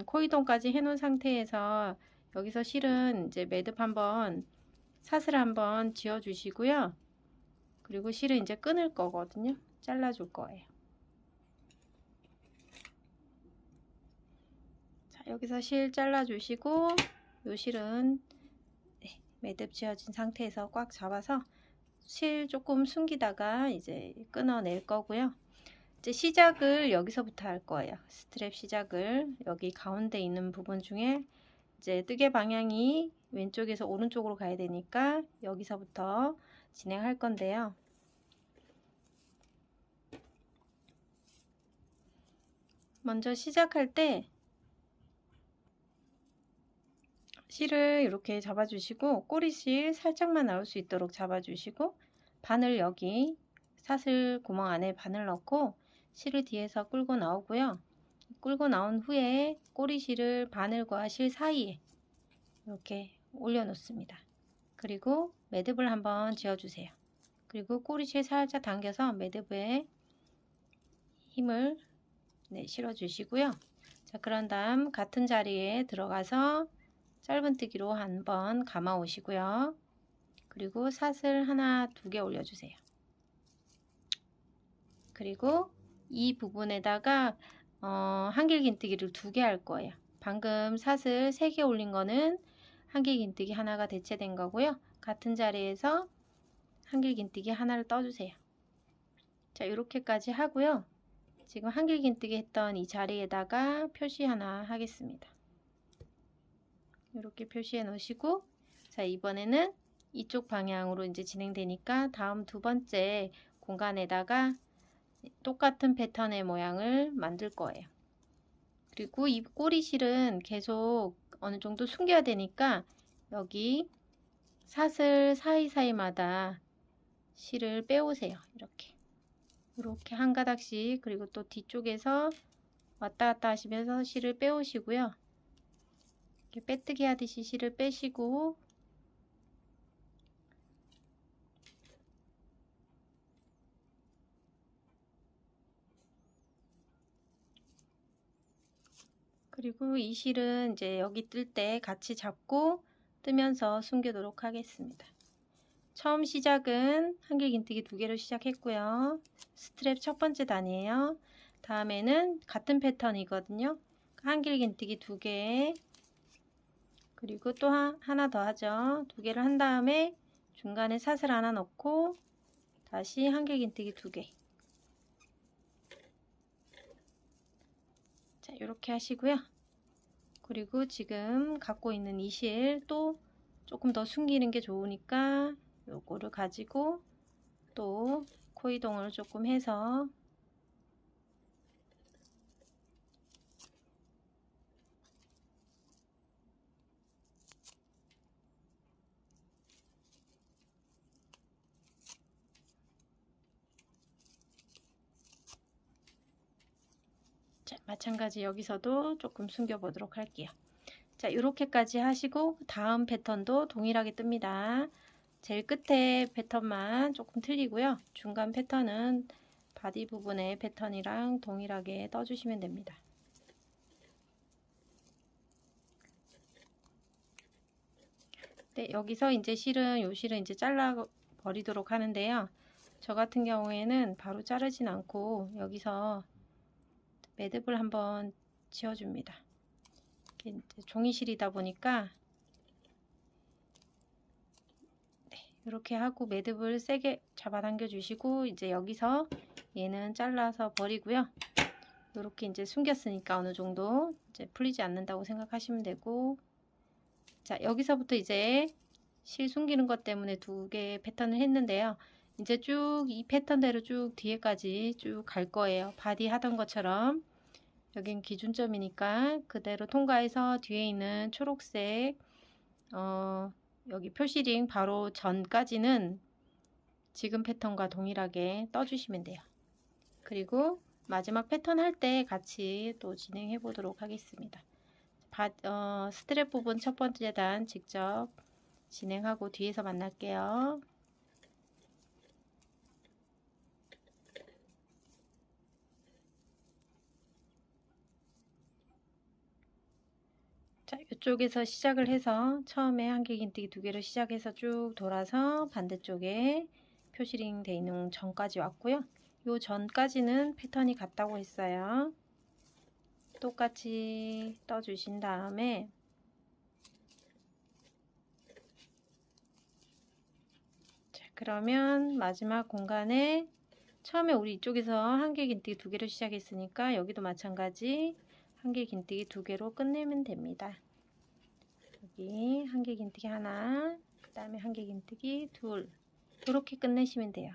코이동까지 해 놓은 상태에서 여기서 실은 이제 매듭 한번 사슬 한번 지어 주시고요. 그리고 실은 이제 끊을 거거든요. 잘라 줄 거예요. 자, 여기서 실 잘라 주시고 요 실은 매듭 지어진 상태에서 꽉 잡아서 실 조금 숨기다가 이제 끊어낼 거고요. 이제 시작을 여기서부터 할 거예요. 스트랩 시작을 여기 가운데 있는 부분 중에 이제 뜨개 방향이 왼쪽에서 오른쪽으로 가야 되니까 여기서부터 진행할 건데요. 먼저 시작할 때 실을 이렇게 잡아주시고 꼬리실 살짝만 나올 수 있도록 잡아주시고 바늘 여기 사슬 구멍 안에 바늘 넣고 실을 뒤에서 끌고 나오고요. 끌고 나온 후에 꼬리실을 바늘과 실 사이에 이렇게 올려 놓습니다. 그리고 매듭을 한번 지어 주세요. 그리고 꼬리실 살짝 당겨서 매듭에 힘을 실어 주시고요. 자, 그런 다음 같은 자리에 들어가서 짧은뜨기로 한번 감아 오시고요. 그리고 사슬 하나, 두 개 올려주세요. 그리고 이 부분에다가 한길긴뜨기를 2개 할 거예요. 방금 사슬 3개 올린 거는 한길긴뜨기 하나가 대체된 거고요. 같은 자리에서 한길긴뜨기 하나를 떠주세요. 자, 이렇게까지 하고요. 지금 한길긴뜨기 했던 이 자리에다가 표시 하나 하겠습니다. 이렇게 표시해 놓으시고, 자, 이번에는 이쪽 방향으로 이제 진행되니까 다음 두 번째 공간에다가 똑같은 패턴의 모양을 만들 거예요. 그리고 이 꼬리실은 계속 어느 정도 숨겨야 되니까 여기 사슬 사이사이마다 실을 빼오세요. 이렇게 한 가닥씩. 그리고 또 뒤쪽에서 왔다 갔다 하시면서 실을 빼오시고요. 이렇게 빼뜨기 하듯이 실을 빼시고 그리고 이 실은 이제 여기 뜰 때 같이 잡고 뜨면서 숨기도록 하겠습니다. 처음 시작은 한길긴뜨기 2개로 시작했고요. 스트랩 첫 번째 단이에요. 다음에는 같은 패턴이거든요. 한길긴뜨기 2개, 그리고 또 하나 더 하죠. 2개를 한 다음에 중간에 사슬 하나 넣고 다시 한길긴뜨기 2개. 자, 이렇게 하시고요. 그리고 지금 갖고 있는 이 실 또 조금 더 숨기는 게 좋으니까 요거를 가지고 또 코 이동을 조금 해서 자, 마찬가지 여기서도 조금 숨겨 보도록 할게요. 자, 이렇게까지 하시고 다음 패턴도 동일하게 뜹니다. 제일 끝에 패턴만 조금 틀리고요. 중간 패턴은 바디 부분의 패턴이랑 동일하게 떠주시면 됩니다. 네, 여기서 이제 요 실은 이제 잘라 버리도록 하는데요. 저 같은 경우에는 바로 자르진 않고 여기서 매듭을 한번 지어줍니다. 이게 종이실이다 보니까 이렇게 하고 매듭을 세게 잡아당겨 주시고 이제 여기서 얘는 잘라서 버리고요. 이렇게 이제 숨겼으니까 어느 정도 이제 풀리지 않는다고 생각하시면 되고, 자, 여기서부터 이제 실 숨기는 것 때문에 2개의 패턴을 했는데요. 이제 쭉 이 패턴대로 쭉 뒤에까지 쭉 갈 거예요. 바디 하던 것처럼. 여긴 기준점이니까 그대로 통과해서 뒤에 있는 초록색 여기 표시링 바로 전까지는 지금 패턴과 동일하게 떠주시면 돼요. 그리고 마지막 패턴 할 때 같이 또 진행해 보도록 하겠습니다. 스트랩 부분 첫 번째 단 직접 진행하고 뒤에서 만날게요. 자, 이쪽에서 시작을 해서 처음에 한길긴뜨기 2개로 시작해서 쭉 돌아서 반대쪽에 표시링 돼 있는 전까지 왔고요. 요 전까지는 패턴이 같다고 했어요. 똑같이 떠주신 다음에 자, 그러면 마지막 공간에 처음에 우리 이쪽에서 한길긴뜨기 2개로 시작했으니까 여기도 마찬가지 한길긴뜨기 2개로 끝내면 됩니다. 여기 한길긴뜨기 하나, 그 다음에 한길긴뜨기 둘, 이렇게 끝내시면 돼요.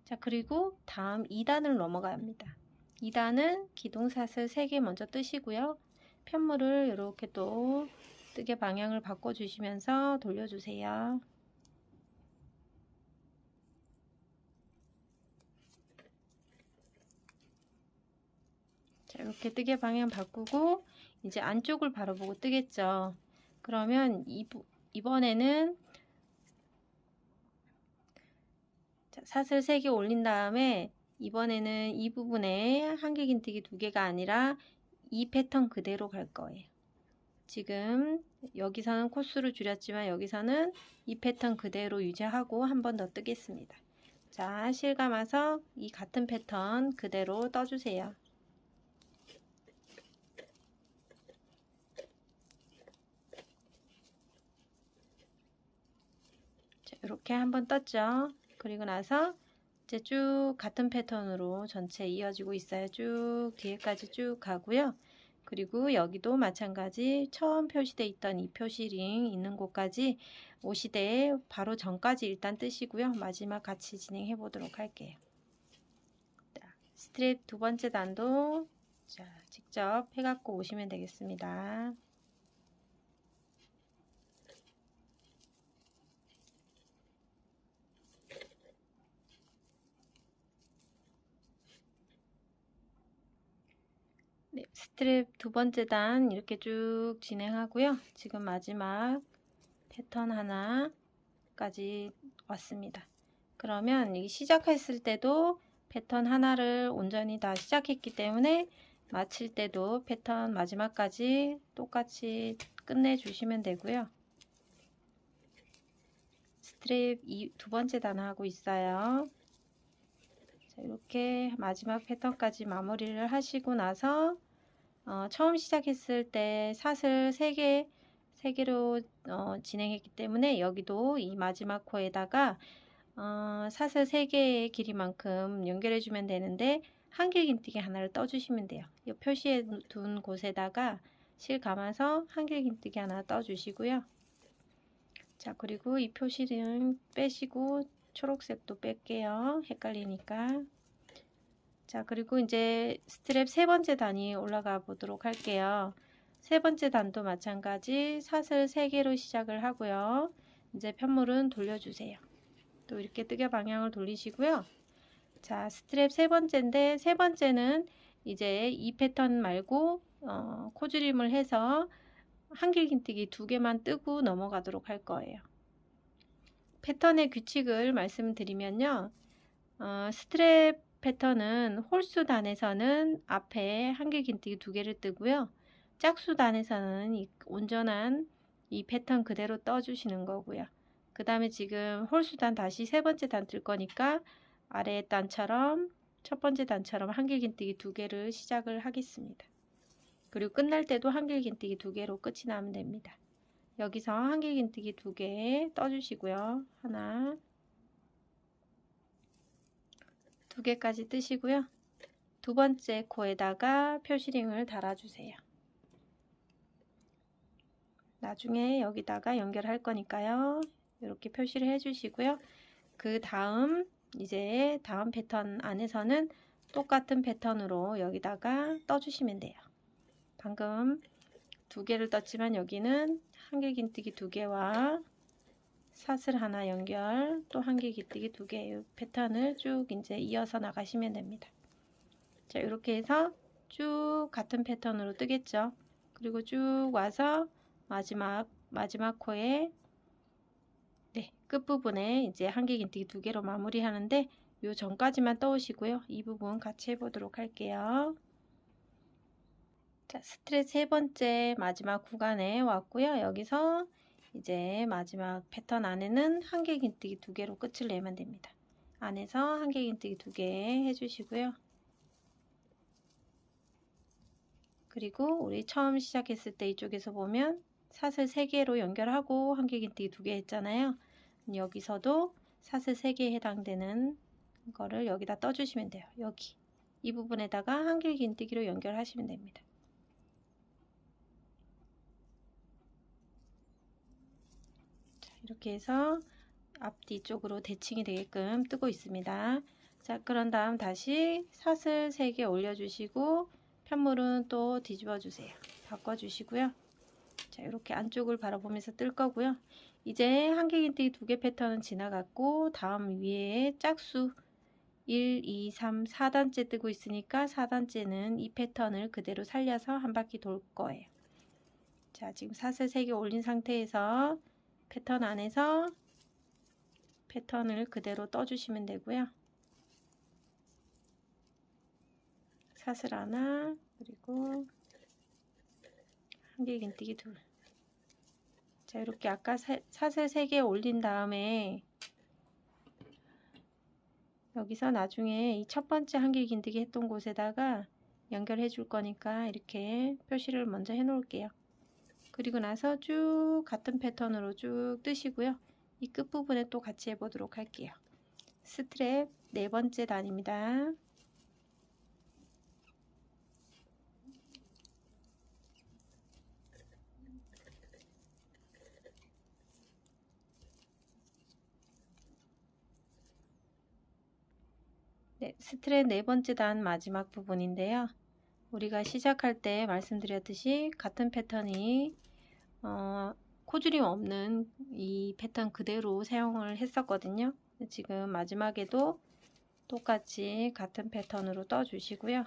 자, 그리고 다음 2단을 넘어갑니다. 2단은 기둥사슬 3개 먼저 뜨시고요. 편물을 이렇게 또 뜨개 방향을 바꿔주시면서 돌려주세요. 자, 이렇게 뜨개 방향 바꾸고 이제 안쪽을 바라보고 뜨겠죠. 그러면 이번에는 자, 사슬 3개 올린 다음에 이번에는 이 부분에 한길긴뜨기 2개가 아니라 이 패턴 그대로 갈 거예요. 지금 여기서는 코수를 줄였지만 여기서는 이 패턴 그대로 유지하고 한 번 더 뜨겠습니다. 자, 실감아서 이 같은 패턴 그대로 떠주세요. 자, 이렇게 한번 떴죠. 그리고 나서 이제 쭉 같은 패턴으로 전체 이어지고 있어요. 쭉 뒤에까지 쭉 가고요. 그리고 여기도 마찬가지 처음 표시되어 있던 이 표시링 있는 곳까지 오시되 바로 전까지 일단 뜨시고요. 마지막 같이 진행해 보도록 할게요. 자, 스트랩 2번째 단도 자, 직접 해갖고 오시면 되겠습니다. 네, 스트랩 2번째 단 이렇게 쭉 진행하고요. 지금 마지막 패턴 하나까지 왔습니다. 그러면 이 시작했을 때도 패턴 하나를 온전히 다 시작했기 때문에 마칠 때도 패턴 마지막까지 똑같이 끝내주시면 되고요. 스트랩 두 번째 단 하고 있어요. 자, 이렇게 마지막 패턴까지 마무리를 하시고 나서 처음 시작했을 때 사슬 3개로 진행했기 때문에 여기도 이 마지막 코에다가 사슬 3개의 길이만큼 연결해 주면 되는데 한길긴뜨기 하나를 떠주시면 돼요. 이 표시해 둔 곳에다가 실 감아서 한길긴뜨기 하나 떠주시고요. 자, 그리고 이 표시는 빼시고 초록색도 뺄게요. 헷갈리니까. 자, 그리고 이제 스트랩 세 번째 단이 올라가 보도록 할게요. 세 번째 단도 마찬가지 사슬 3개로 시작을 하고요. 이제 편물은 돌려주세요. 또 이렇게 뜨개 방향을 돌리시고요. 자, 스트랩 세 번째인데 세 번째는 이제 이 패턴 말고 코줄임을 해서 한길긴뜨기 2개만 뜨고 넘어가도록 할 거예요. 패턴의 규칙을 말씀드리면요. 스트랩 패턴은 홀수 단에서는 앞에 한길긴뜨기 2개를 뜨고요. 짝수 단에서는 온전한 이 패턴 그대로 떠주시는 거고요. 그 다음에 지금 홀수 단 다시 세 번째 단 뜰 거니까 아래 단처럼 첫 번째 단처럼 한길긴뜨기 2개를 시작을 하겠습니다. 그리고 끝날 때도 한길긴뜨기 2개로 끝이 나면 됩니다. 여기서 한길긴뜨기 2개 떠주시고요. 하나, 2개까지 뜨시고요. 두 번째 코에다가 표시링을 달아주세요. 나중에 여기다가 연결할 거니까요. 이렇게 표시를 해주시고요. 그 다음 이제 다음 패턴 안에서는 똑같은 패턴으로 여기다가 떠주시면 돼요. 방금 2개를 떴지만 여기는 한길긴뜨기 2개와 사슬 하나 연결, 또 한길긴뜨기 2개 패턴을 쭉 이제 이어서 나가시면 됩니다. 자, 이렇게 해서 쭉 같은 패턴으로 뜨겠죠. 그리고 쭉 와서 마지막 코에 끝부분에 이제 한길긴뜨기 2개로 마무리 하는데 요 전까지만 떠오시고요. 이 부분 같이 해보도록 할게요. 자, 스트랩 세 번째 마지막 구간에 왔고요. 여기서 이제 마지막 패턴 안에는 한길긴뜨기 2개로 끝을 내면 됩니다. 안에서 한길긴뜨기 2개 해주시고요. 그리고 우리 처음 시작했을 때 이쪽에서 보면 사슬 3개로 연결하고 한길긴뜨기 2개 했잖아요. 여기서도 사슬 3개에 해당되는 거를 여기다 떠주시면 돼요. 여기 이 부분에다가 한길긴뜨기로 연결하시면 됩니다. 자, 이렇게 해서 앞뒤 쪽으로 대칭이 되게끔 뜨고 있습니다. 자, 그런 다음 다시 사슬 3개 올려주시고 편물은 또 뒤집어 주세요. 바꿔 주시고요. 자, 이렇게 안쪽을 바라보면서 뜰 거고요. 이제 한길긴뜨기 2개 패턴은 지나갔고 다음 위에 짝수 1, 2, 3, 4단째 뜨고 있으니까 4단째는 이 패턴을 그대로 살려서 한 바퀴 돌 거예요. 자, 지금 사슬 3개 올린 상태에서 패턴 안에서 패턴을 그대로 떠주시면 되고요. 사슬 하나, 그리고 한길긴뜨기 2. 자, 이렇게 아까 사슬 3개 올린 다음에 여기서 나중에 이 첫 번째 한길긴뜨기 했던 곳에다가 연결해 줄 거니까 이렇게 표시를 먼저 해 놓을게요. 그리고 나서 쭉 같은 패턴으로 쭉 뜨시고요. 이 끝부분에 또 같이 해보도록 할게요. 스트랩 네 번째 단입니다. 네, 스트랩 네 번째 단 마지막 부분인데요. 우리가 시작할 때 말씀드렸듯이 같은 패턴이 코줄임 없는 이 패턴 그대로 사용을 했었거든요. 지금 마지막에도 똑같이 같은 패턴으로 떠 주시고요.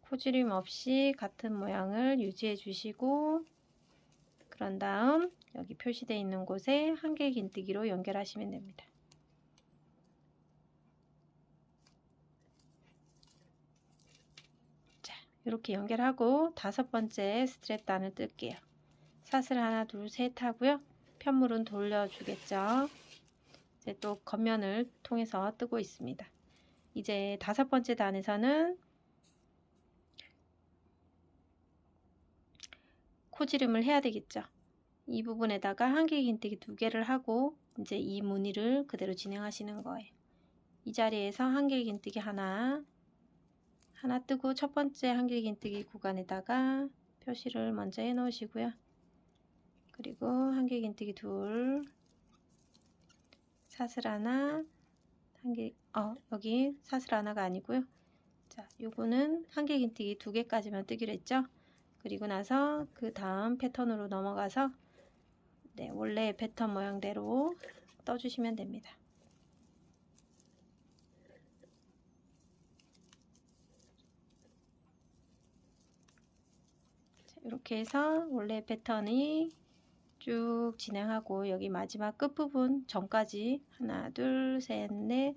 코줄임 없이 같은 모양을 유지해 주시고 그런 다음 여기 표시되어 있는 곳에 한길긴뜨기로 연결하시면 됩니다. 이렇게 연결하고 5번째 스트랩 단을 뜰게요. 사슬 하나, 둘, 셋 하고요. 편물은 돌려주겠죠. 이제 또 겉면을 통해서 뜨고 있습니다. 이제 5번째 단에서는 코지름을 해야 되겠죠. 이 부분에다가 한길긴뜨기 2개를 하고 이제 이 무늬를 그대로 진행하시는 거예요. 이 자리에서 한길긴뜨기 하나 뜨고 첫 번째 한길긴뜨기 구간에다가 표시를 먼저 해 놓으시고요. 그리고 한길긴뜨기 2, 사슬 하나, 여기 사슬 하나가 아니고요. 자, 요거는 한길긴뜨기 2개까지만 뜨기로 했죠. 그리고 나서 그 다음 패턴으로 넘어가서 원래 패턴 모양대로 떠주시면 됩니다. 자, 이렇게 해서 원래 패턴이 쭉 진행하고 여기 마지막 끝부분 전까지 하나, 둘, 셋, 넷,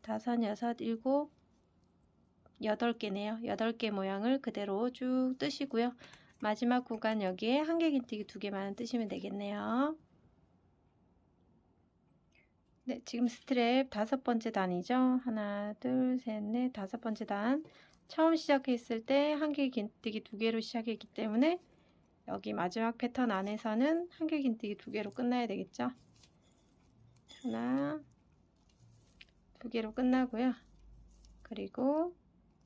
다섯, 여섯, 일곱, 8개네요. 8개 모양을 그대로 쭉 뜨시고요. 마지막 구간 여기에 한길긴뜨기 2개만 뜨시면 되겠네요. 네, 지금 스트랩 5번째 단이죠. 하나, 둘, 셋, 넷, 5번째 단. 처음 시작했을 때 한길긴뜨기 2개로 시작했기 때문에 여기 마지막 패턴 안에서는 한길긴뜨기 2개로 끝나야 되겠죠. 하나, 2개로 끝나고요. 그리고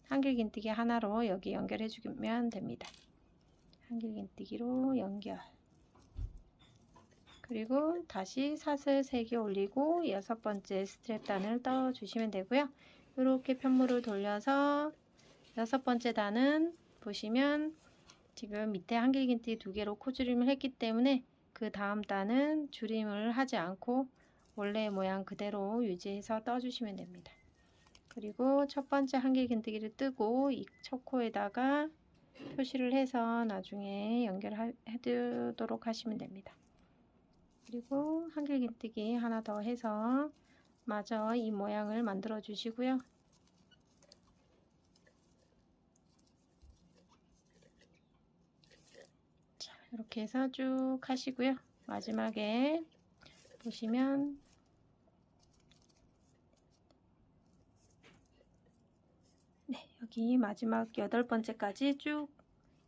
한길긴뜨기 하나로 여기 연결해 주면 됩니다. 한길긴뜨기로 연결. 그리고 다시 사슬 3개 올리고 6번째 스트랩 단을 떠 주시면 되고요. 이렇게 편물을 돌려서 6번째 단은 보시면 지금 밑에 한길긴뜨기 2개로 코줄임을 했기 때문에 그 다음 단은 줄임을 하지 않고 원래 모양 그대로 유지해서 떠 주시면 됩니다. 그리고 첫 번째 한길긴뜨기를 뜨고 이 첫 코에다가 표시를 해서 나중에 연결해 두도록 하시면 됩니다. 그리고 한길긴뜨기 하나 더 해서 마저 이 모양을 만들어 주시고요. 자, 이렇게 해서 쭉 하시고요. 마지막에 보시면 여기 마지막 8번째까지 쭉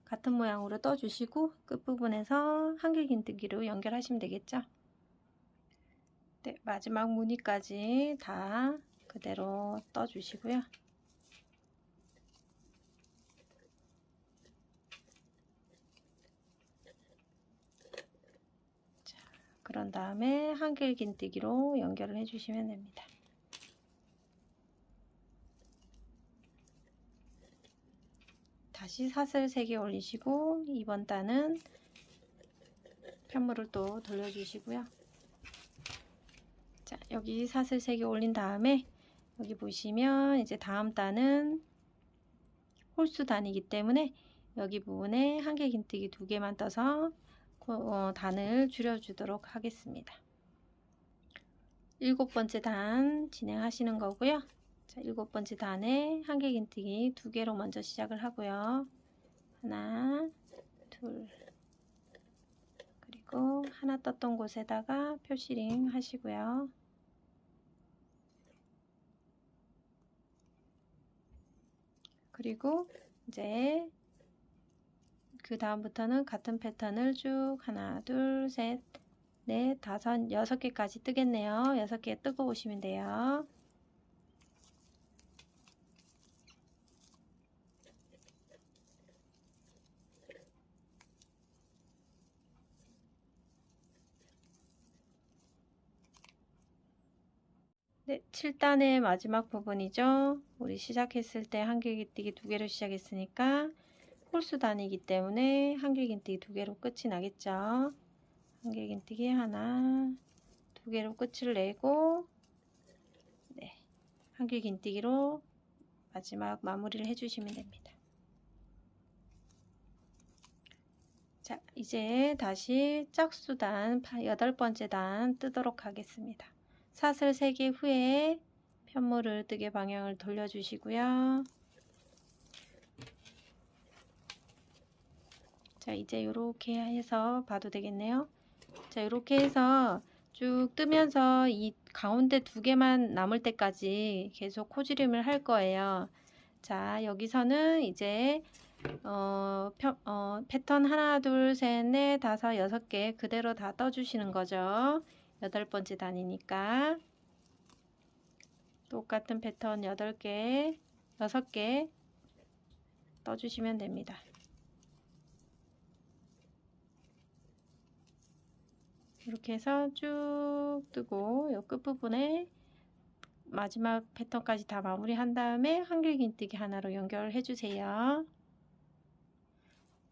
같은 모양으로 떠주시고 끝부분에서 한길긴뜨기로 연결하시면 되겠죠. 네, 마지막 무늬까지 다 그대로 떠주시고요. 자, 그런 다음에 한길긴뜨기로 연결을 해주시면 됩니다. 다시 사슬 3개 올리시고 2번 단은 편물을 또 돌려주시고요. 자, 여기 사슬 3개 올린 다음에 여기 보시면 이제 다음 단은 홀수 단이기 때문에 여기 부분에 한길긴뜨기 2개만 떠서 단을 줄여주도록 하겠습니다. 7번째 단 진행하시는 거고요. 자, 7번째 단에 한길긴뜨기 2개로 먼저 시작을 하고요. 하나, 둘, 그리고 하나 떴던 곳에다가 표시링 하시고요. 그리고 이제 그 다음부터는 같은 패턴을 쭉 하나, 둘, 셋, 넷, 다섯, 6개까지 뜨겠네요. 6개 뜨고 오시면 돼요. 네, 7단의 마지막 부분이죠. 우리 시작했을 때 한길긴뜨기 2개로 시작했으니까 홀수 단이기 때문에 한길긴뜨기 2개로 끝이 나겠죠. 한길긴뜨기 하나, 2개로 끝을 내고 한길긴뜨기로 마지막 마무리를 해주시면 됩니다. 자, 이제 다시 짝수단 8번째 단 뜨도록 하겠습니다. 사슬 3개 후에 편물을 뜨개 방향을 돌려주시고요. 자, 이제 이렇게 해서 봐도 되겠네요. 자, 이렇게 해서 쭉 뜨면서 이 가운데 두 개만 남을 때까지 계속 코지림을 할 거예요. 자, 여기서는 이제 패턴 하나, 둘, 셋, 넷, 다섯, 여섯 개 그대로 다 떠주시는 거죠. 8번째 단이니까 똑같은 패턴 8개, 6개 떠주시면 됩니다. 이렇게 해서 쭉 뜨고 이 끝부분에 마지막 패턴까지 다 마무리한 다음에 한길긴뜨기 하나로 연결해 주세요.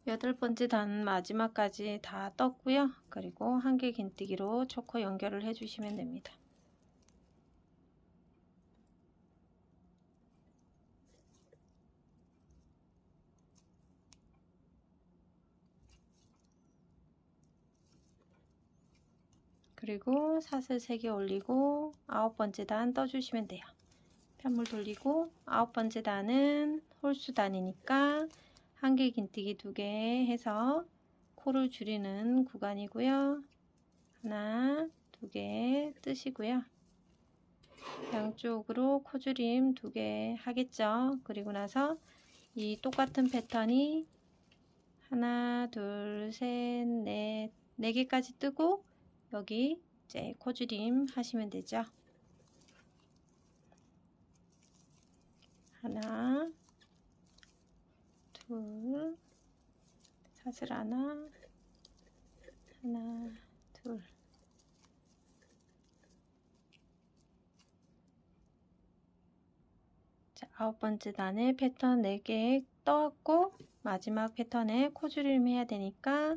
8번째 단 마지막까지 다 떴고요. 그리고 한길긴뜨기로 초코 연결을 해 주시면 됩니다. 그리고 사슬 3개 올리고 9번째 단 떠주시면 돼요. 편물 돌리고 9번째 단은 홀수 단이니까 한길긴뜨기 2개 해서 코를 줄이는 구간이고요. 하나, 2개 뜨시고요. 양쪽으로 코줄임 2개 하겠죠. 그리고 나서 이 똑같은 패턴이 하나, 둘, 셋, 넷, 4개까지 뜨고 여기 이제 코줄임 하시면 되죠. 하나, 둘, 사슬 하나, 둘. 자, 9번째 단에 패턴 4개 떠왔고 마지막 패턴에 코줄임 해야 되니까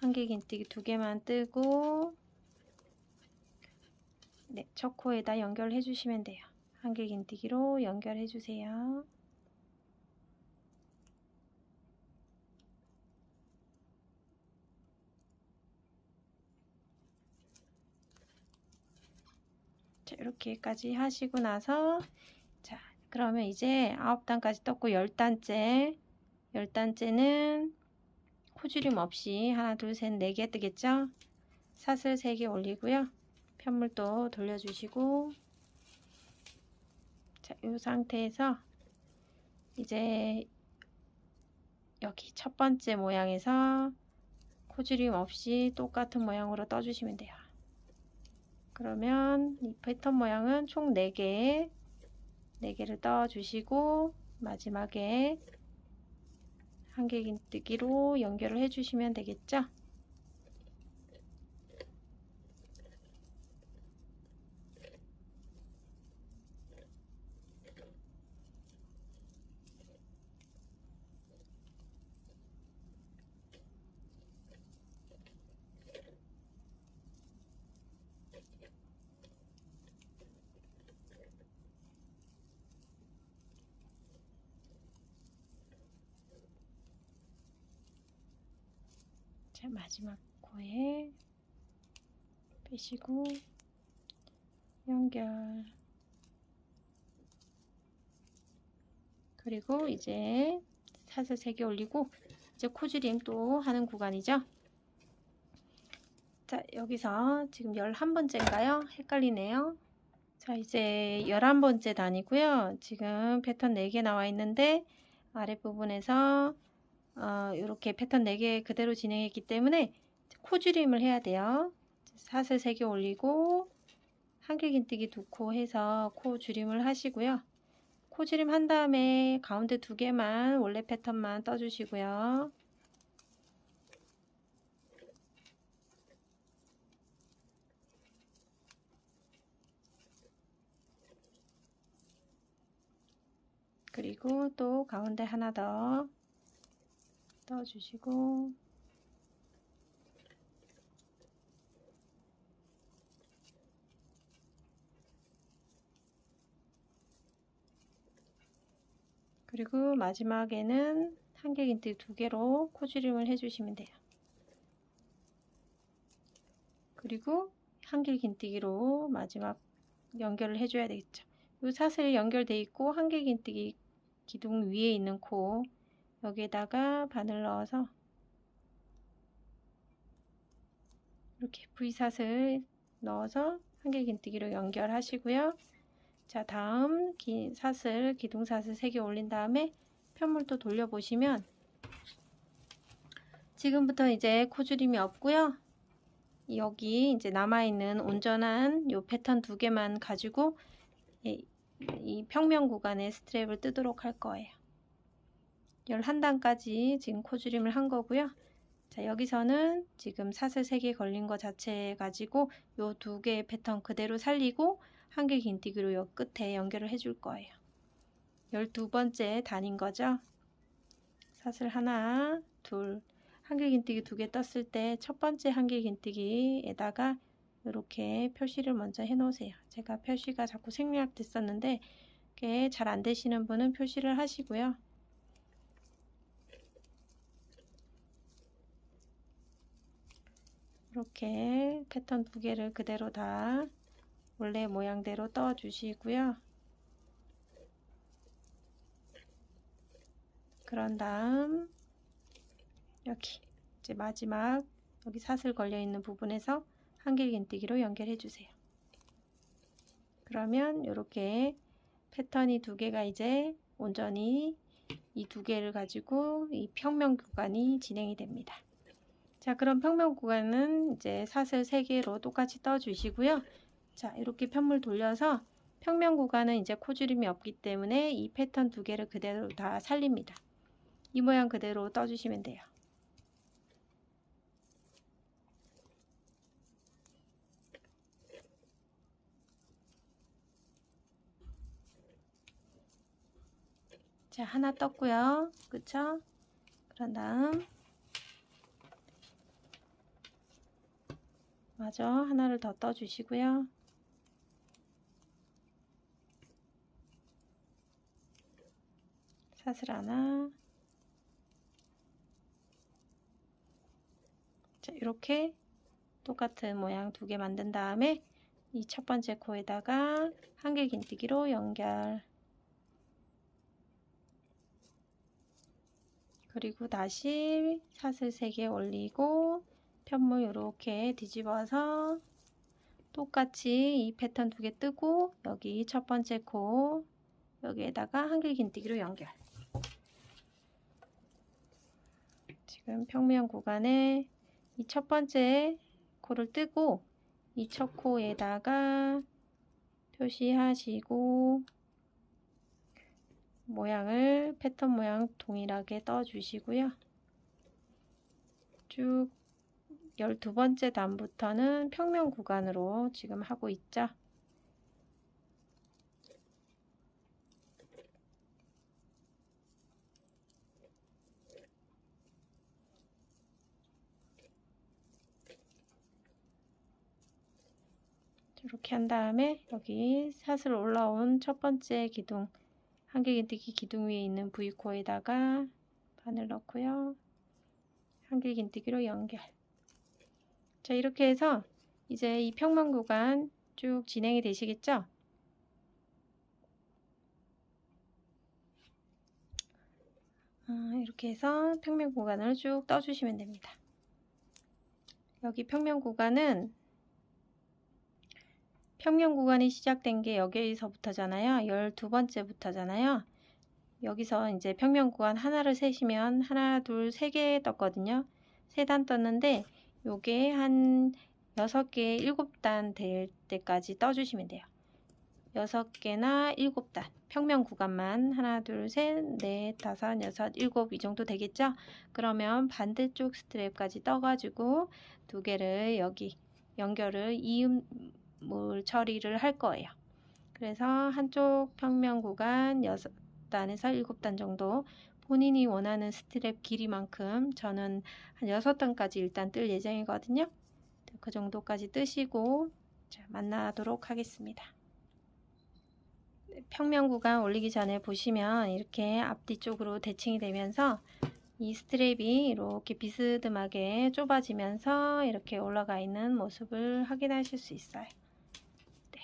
한길긴뜨기 2개만 뜨고 네, 첫 코에다 연결해 주시면 돼요. 한길긴뜨기로 연결해 주세요. 자, 이렇게까지 하시고 나서 자, 그러면 이제 9단까지 떴고 10단째 10단째는 코줄임 없이 하나, 둘, 셋, 4개 뜨겠죠? 사슬 3개 올리고요. 편물도 돌려주시고 자, 이 상태에서 이제 여기 첫 번째 모양에서 코줄임 없이 똑같은 모양으로 떠주시면 돼요. 그러면 이 패턴 모양은 총 4개를 떠주시고 마지막에 한길긴뜨기로 연결을 해주시면 되겠죠? 자, 마지막 코에 빼시고 연결. 그리고 이제 사슬 3개 올리고 이제 코줄임 또 하는 구간이죠. 자, 여기서 지금 11번째인가요? 헷갈리네요. 자, 이제 11번째 단이고요. 지금 패턴 4개 나와 있는데 아랫부분에서 이렇게 패턴 4개 그대로 진행했기 때문에 코줄임을 해야 돼요. 사슬 3개 올리고 한길긴뜨기 2코 해서 코 줄임을 하시고요. 코줄임 한 다음에 가운데 2개만 원래 패턴만 떠주시고요. 그리고 또 가운데 하나 더 떠주시고 그리고 마지막에는 한길긴뜨기 2개로 코줄임을 해주시면 돼요. 그리고 한길긴뜨기로 마지막 연결을 해줘야 되겠죠. 이 사슬이 연결돼 있고 한길긴뜨기 기둥 위에 있는 코 여기에다가 바늘 넣어서 이렇게 V샷을 넣어서 한길긴뜨기로 연결하시고요. 자, 다음 샷을 기둥샷을 3개 올린 다음에 편물도 돌려보시면 지금부터 이제 코줄임이 없고요. 여기 이제 남아있는 온전한 요 패턴 2개만 가지고 이 평면 구간의 스트랩을 뜨도록 할 거예요. 11단까지 지금 코줄임을 한 거고요. 자, 여기서는 지금 샷을 3개 걸린 거 자체 가지고 요 2개의 패턴 그대로 살리고 한길긴뜨기로 요 끝에 연결을 해줄 거예요. 12번째 단인 거죠. 샷을 하나, 둘, 한길긴뜨기 2개 떴을 때 첫 번째 한길긴뜨기에다가 이렇게 표시를 먼저 해 놓으세요. 제가 표시가 자꾸 생략 됐었는데 이게 잘 안 되시는 분은 표시를 하시고요. 이렇게 패턴 2개를 그대로 다 원래 모양대로 떠 주시고요. 그런 다음 여기 이제 마지막 여기 사슬 걸려 있는 부분에서 한길긴뜨기로 연결해 주세요. 그러면 이렇게 패턴이 2개가 이제 온전히 이 2개를 가지고 이 평면 구간이 진행이 됩니다. 자, 그럼 평면 구간은 이제 사슬 3개로 똑같이 떠 주시고요. 자, 이렇게 편물 돌려서 평면 구간은 이제 코줄임이 없기 때문에 이 패턴 2개를 그대로 다 살립니다. 이 모양 그대로 떠 주시면 돼요. 자, 하나 떴고요. 그쵸? 그런 다음 마저 하나를 더 떠 주시고요. 사슬 하나. 자, 이렇게 똑같은 모양 2개 만든 다음에 이 첫 번째 코에다가 한길긴뜨기로 연결. 그리고 다시 사슬 3개 올리고 편물 이렇게 뒤집어서 똑같이 이 패턴 2개 뜨고 여기 첫 번째 코 여기에다가 한길긴뜨기로 연결. 지금 평면 구간에 이 첫 번째 코를 뜨고 이 첫 코에다가 표시하시고 모양을 패턴 모양 동일하게 떠 주시고요. 쭉 12번째 단부터는 평면 구간으로 지금 하고 있죠. 이렇게 한 다음에 여기 사슬 올라온 첫 번째 기둥 한길긴뜨기 기둥 위에 있는 V코에다가 바늘 넣고요. 한길긴뜨기로 연결. 자, 이렇게 해서 이제 이 평면 구간 쭉 진행이 되시겠죠? 이렇게 해서 평면 구간을 쭉 떠주시면 됩니다. 여기 평면 구간은 평면 구간이 시작된 게 여기서부터잖아요. 12번째부터잖아요. 여기서 이제 평면 구간 하나를 세시면 하나, 둘, 3개 떴거든요. 3단 떴는데 요게 한 6개, 7단 될 때까지 떠주시면 돼요. 6개나 7단 평면 구간만 하나, 둘, 셋, 넷, 다섯, 여섯, 일곱 이 정도 되겠죠? 그러면 반대쪽 스트랩까지 떠가지고 2개를 여기 연결을 이음물 처리를 할 거예요. 그래서 한쪽 평면 구간 6단에서 7단 정도 본인이 원하는 스트랩 길이만큼 저는 한 6단까지 일단 뜰 예정이거든요. 그 정도까지 뜨시고 자, 만나도록 하겠습니다. 평면 구간 올리기 전에 보시면 이렇게 앞뒤 쪽으로 대칭이 되면서 이 스트랩이 이렇게 비스듬하게 좁아지면서 이렇게 올라가 있는 모습을 확인하실 수 있어요. 네,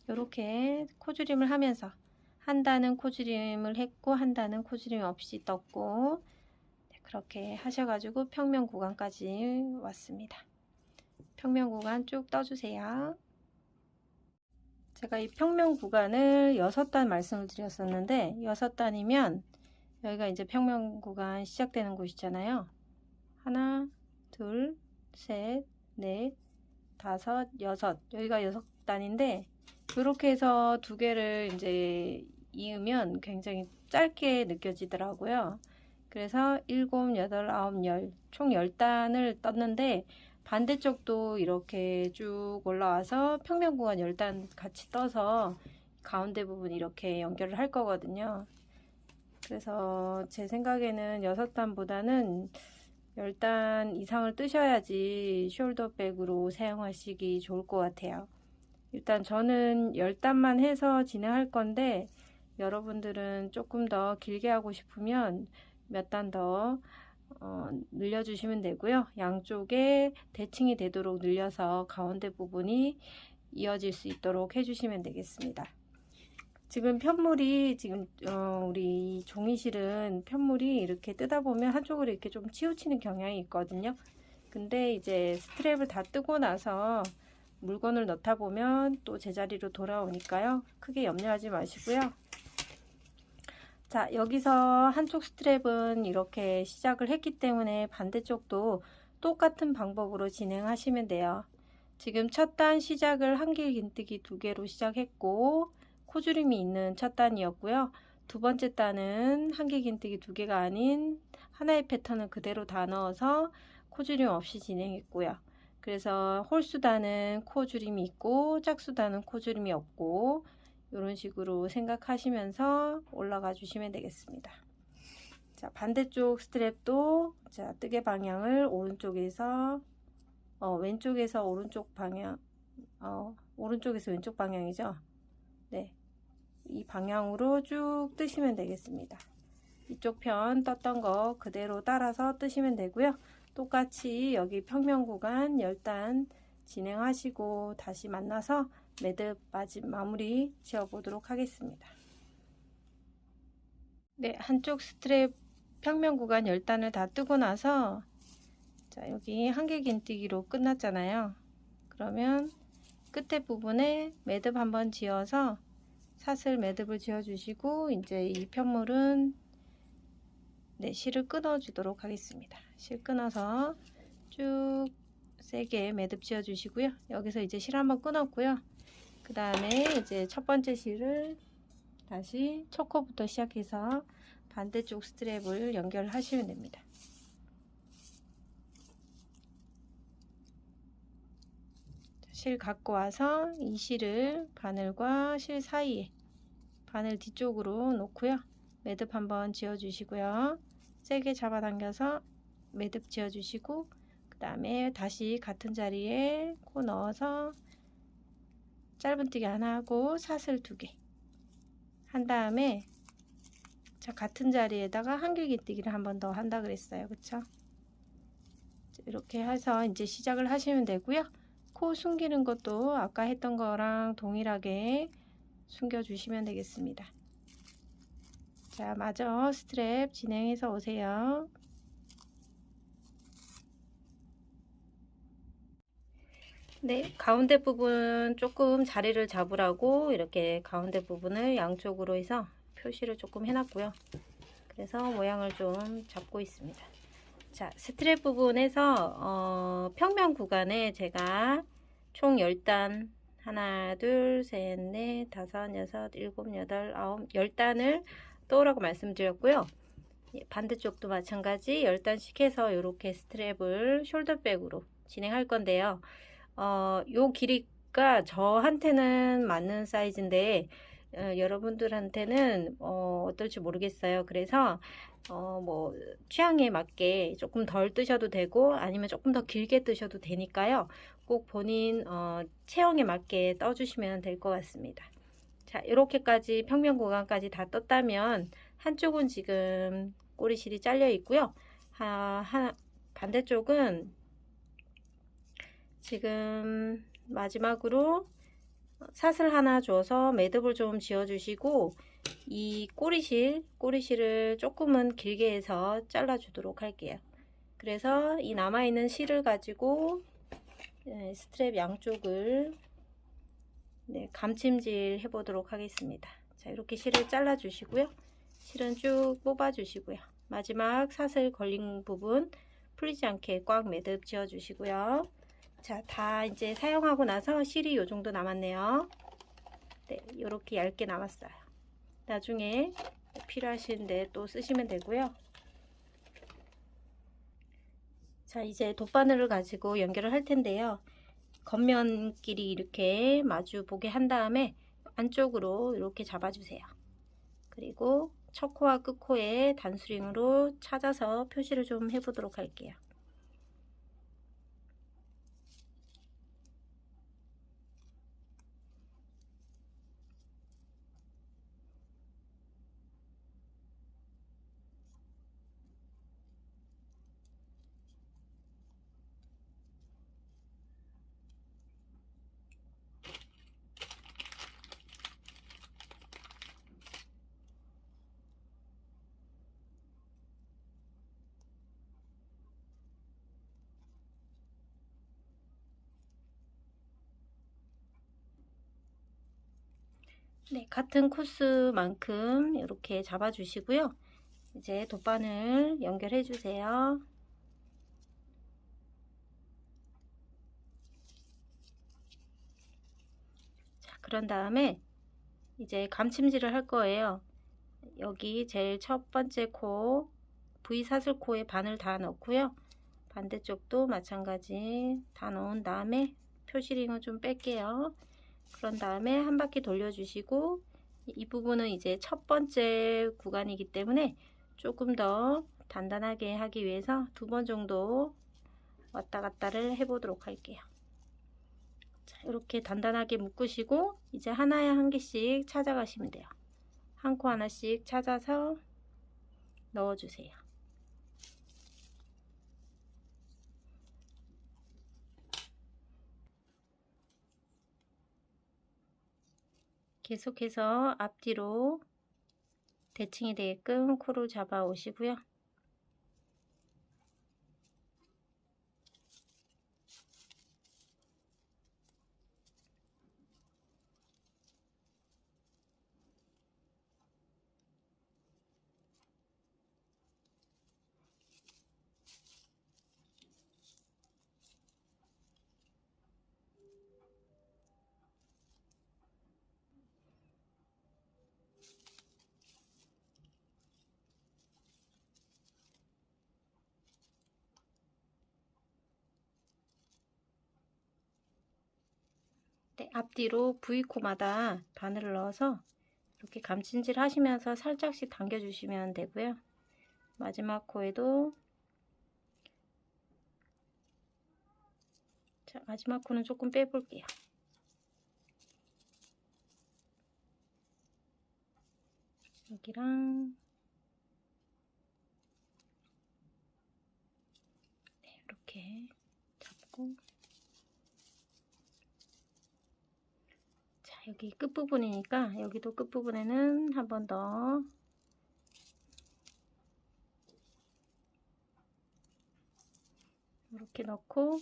이렇게 코줄임을 하면서 한 단은 코줄임을 했고 한 단은 코줄임 없이 떴고 네, 그렇게 하셔가지고 평면 구간까지 왔습니다. 평면 구간 쭉 떠주세요. 제가 이 평면 구간을 6단 말씀을 드렸었는데 6단이면 여기가 이제 평면 구간 시작되는 곳이잖아요. 하나, 둘, 셋, 넷, 다섯, 여섯. 여기가 6단인데 이렇게 해서 두 개를 이제 이으면 굉장히 짧게 느껴지더라고요. 그래서 7, 8, 9, 10, 총 10단을 떴는데 반대쪽도 이렇게 쭉 올라와서 평면 구간 10단 같이 떠서 가운데 부분 이렇게 연결을 할 거거든요. 그래서 제 생각에는 6단보다는 10단 이상을 뜨셔야지 숄더백으로 사용하시기 좋을 것 같아요. 일단 저는 10단만 해서 진행할 건데 여러분들은 조금 더 길게 하고 싶으면 몇 단 더 늘려주시면 되고요. 양쪽에 대칭이 되도록 늘려서 가운데 부분이 이어질 수 있도록 해주시면 되겠습니다. 지금 편물이 우리 종이실은 편물이 이렇게 뜯다 보면 한쪽으로 이렇게 좀 치우치는 경향이 있거든요. 근데 이제 스트랩을 다 뜨고 나서 물건을 넣다 보면 또 제자리로 돌아오니까요. 크게 염려하지 마시고요. 자, 여기서 한쪽 스트랩은 이렇게 시작을 했기 때문에 반대쪽도 똑같은 방법으로 진행하시면 돼요. 지금 첫 단 시작을 한길 긴뜨기 2개로 시작했고 코주림이 있는 첫 단이었고요. 두 번째 단은 한길 긴뜨기 2개가 아닌 하나의 패턴을 그대로 다 넣어서 코주림 없이 진행했고요. 그래서 홀수단은 코주림이 있고 짝수단은 코주림이 없고 이런 식으로 생각하시면서 올라가 주시면 되겠습니다. 자, 반대쪽 스트랩도 자, 뜨개 방향을 오른쪽에서 왼쪽에서 오른쪽 방향, 오른쪽에서 왼쪽 방향이죠. 네, 이 방향으로 쭉 뜨시면 되겠습니다. 이쪽 편 떴던 거 그대로 따라서 뜨시면 되고요. 똑같이 여기 평면 구간 10단 진행하시고 다시 만나서 매듭 마무리 지어 보도록 하겠습니다. 네, 한쪽 스트랩 평면 구간 10단을 다 뜨고 나서 자, 여기 한길 긴뜨기로 끝났잖아요. 그러면 끝에 부분에 매듭 한번 지어서 사슬 매듭을 지어 주시고 이제 이 편물은 네, 실을 끊어 주도록 하겠습니다. 실 끊어서 쭉 세게 매듭 지어 주시고요. 여기서 이제 실 한번 끊었고요. 그 다음에 이제 첫 번째 실을 다시 첫 코부터 시작해서 반대쪽 스트랩을 연결하시면 됩니다. 실 갖고 와서 이 실을 바늘과 실 사이에 바늘 뒤쪽으로 놓고요. 매듭 한번 지어 주시고요. 세게 잡아당겨서 매듭 지어 주시고 그 다음에 다시 같은 자리에 코 넣어서 짧은뜨기 하나 하고 사슬 2개 한 다음에 자, 같은 자리에다가 한길긴뜨기를 한 번 더 한다 그랬어요. 그쵸? 이렇게 해서 이제 시작을 하시면 되고요. 코 숨기는 것도 아까 했던 거랑 동일하게 숨겨 주시면 되겠습니다. 자, 마저 스트랩 진행해서 오세요. 네, 가운데 부분 조금 자리를 잡으라고 이렇게 가운데 부분을 양쪽으로 해서 표시를 조금 해놨고요. 그래서 모양을 좀 잡고 있습니다. 자, 스트랩 부분에서 평면 구간에 제가 총 10단 하나, 둘, 셋, 넷, 다섯, 여섯, 일곱, 여덟, 아홉, 10단을 떠오라고 말씀드렸고요. 반대쪽도 마찬가지 10단씩 해서 이렇게 스트랩을 숄더백으로 진행할 건데요. 요 길이가 저한테는 맞는 사이즈인데 여러분들한테는 어떨지 모르겠어요. 그래서 뭐 취향에 맞게 조금 덜 뜨셔도 되고 아니면 조금 더 길게 뜨셔도 되니까요. 꼭 본인 체형에 맞게 떠주시면 될 것 같습니다. 자, 이렇게까지 평면 구간까지 다 떴다면 한쪽은 지금 꼬리실이 잘려 있고요. 반대쪽은 지금 마지막으로 사슬 하나 줘서 매듭을 좀 지어 주시고 이 꼬리실을 조금은 길게 해서 잘라 주도록 할게요. 그래서 이 남아있는 실을 가지고 스트랩 양쪽을 감침질 해 보도록 하겠습니다. 자, 이렇게 실을 잘라 주시고요. 실은 쭉 뽑아 주시고요. 마지막 사슬 걸린 부분 풀리지 않게 꽉 매듭 지어 주시고요. 자, 다 이제 사용하고 나서 실이 요 정도 남았네요. 네, 이렇게 얇게 남았어요. 나중에 필요하신데 또 쓰시면 되고요. 자, 이제 돗바늘을 가지고 연결을 할 텐데요. 겉면끼리 이렇게 마주 보게 한 다음에 안쪽으로 이렇게 잡아주세요. 그리고 첫 코와 끝 코에 단수링으로 찾아서 표시를 좀 해보도록 할게요. 네, 같은 코스만큼 이렇게 잡아 주시고요. 이제 돗바늘 연결해 주세요. 자, 그런 다음에 이제 감침질을 할 거예요. 여기 제일 첫 번째 코 V 사슬코에 바늘 다 넣고요. 반대쪽도 마찬가지 다 넣은 다음에 표시링을 좀 뺄게요. 그런 다음에 한 바퀴 돌려주시고, 이 부분은 이제 첫 번째 구간이기 때문에 조금 더 단단하게 하기 위해서 2번 정도 왔다 갔다를 해보도록 할게요. 자, 이렇게 단단하게 묶으시고 이제 하나에 한 개씩 찾아가시면 돼요. 한 코 하나씩 찾아서 넣어주세요. 계속해서 앞뒤로 대칭이 되게끔 코를 잡아 오시고요. 네, 앞뒤로 V코마다 바늘을 넣어서 이렇게 감침질 하시면서 살짝씩 당겨주시면 되고요. 마지막 코에도, 자, 마지막 코는 조금 빼볼게요. 여기랑 네, 이렇게 잡고, 자, 여기 끝부분이니까 여기도 끝부분에는 한 번 더 이렇게 넣고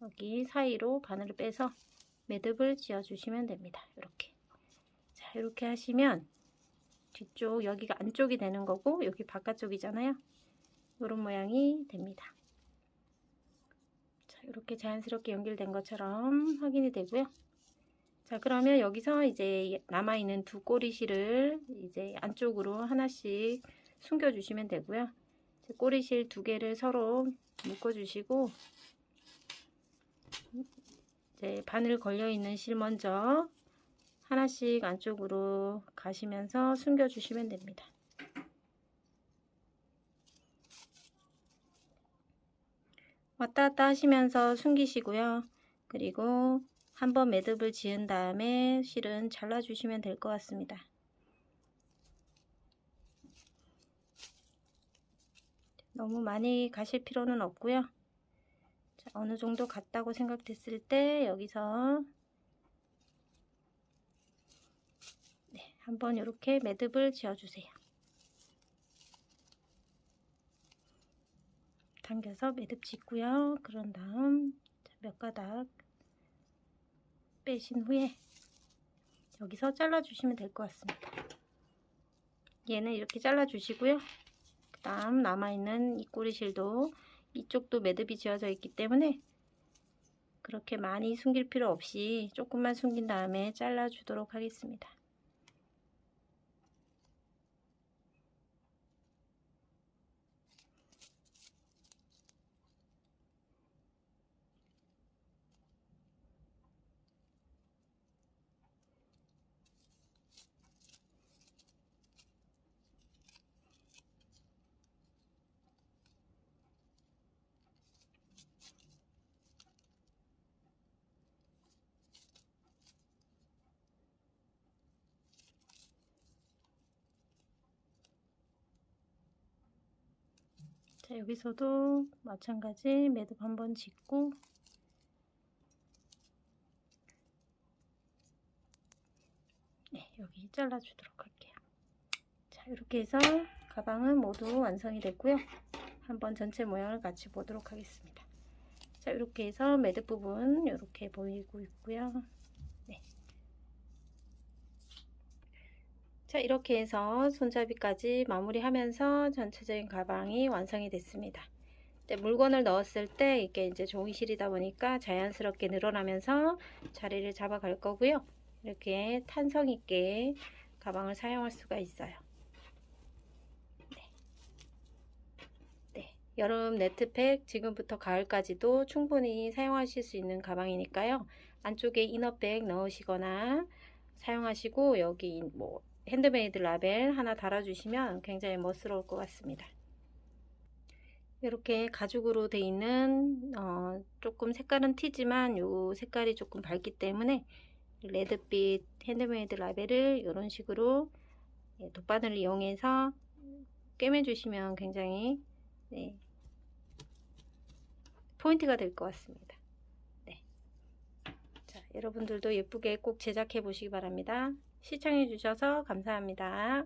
여기 사이로 바늘을 빼서 매듭을 지어 주시면 됩니다. 이렇게. 자, 이렇게 하시면 뒤쪽 여기가 안쪽이 되는 거고 여기 바깥쪽이잖아요. 이런 모양이 됩니다. 자, 이렇게 자연스럽게 연결된 것처럼 확인이 되고요. 자, 그러면 여기서 이제 남아있는 두 꼬리실을 이제 안쪽으로 하나씩 숨겨 주시면 되고요. 꼬리실 두 개를 서로 묶어 주시고, 이제 바늘 걸려 있는 실 먼저 하나씩 안쪽으로 가시면서 숨겨 주시면 됩니다. 왔다 갔다 하시면서 숨기시고요. 그리고 한번 매듭을 지은 다음에 실은 잘라 주시면 될 것 같습니다. 너무 많이 가실 필요는 없고요. 자, 어느 정도 갔다고 생각됐을 때 여기서 네, 한번 이렇게 매듭을 지어 주세요. 당겨서 매듭 짓고요. 그런 다음 몇 가닥 빼신 후에 여기서 잘라주시면 될 것 같습니다. 얘는 이렇게 잘라주시고요. 그 다음 남아있는 이 꼬리실도 이쪽도 매듭이 지어져 있기 때문에 그렇게 많이 숨길 필요 없이 조금만 숨긴 다음에 잘라주도록 하겠습니다. 자, 여기서도 마찬가지 매듭 한번 짓고 네, 여기 잘라주도록 할게요. 자, 이렇게 해서 가방은 모두 완성이 됐고요. 한번 전체 모양을 같이 보도록 하겠습니다. 자, 이렇게 해서 매듭 부분 이렇게 보이고 있고요. 네. 자, 이렇게 해서 손잡이까지 마무리하면서 전체적인 가방이 완성이 됐습니다. 물건을 넣었을 때 이게 이제 종이실이다 보니까 자연스럽게 늘어나면서 자리를 잡아갈 거고요. 이렇게 탄성 있게 가방을 사용할 수가 있어요. 네, 여름 네트팩 지금부터 가을까지도 충분히 사용하실 수 있는 가방이니까요. 안쪽에 이너백 넣으시거나 사용하시고 여기 뭐 핸드메이드 라벨 하나 달아주시면 굉장히 멋스러울 것 같습니다. 이렇게 가죽으로 돼 있는 조금 색깔은 튀지만 요 색깔이 조금 밝기 때문에 레드빛 핸드메이드 라벨을 이런 식으로 돗바늘을 이용해서 꿰매주시면 굉장히 포인트가 될 것 같습니다. 네. 자, 여러분들도 예쁘게 꼭 제작해 보시기 바랍니다. 시청해 주셔서 감사합니다.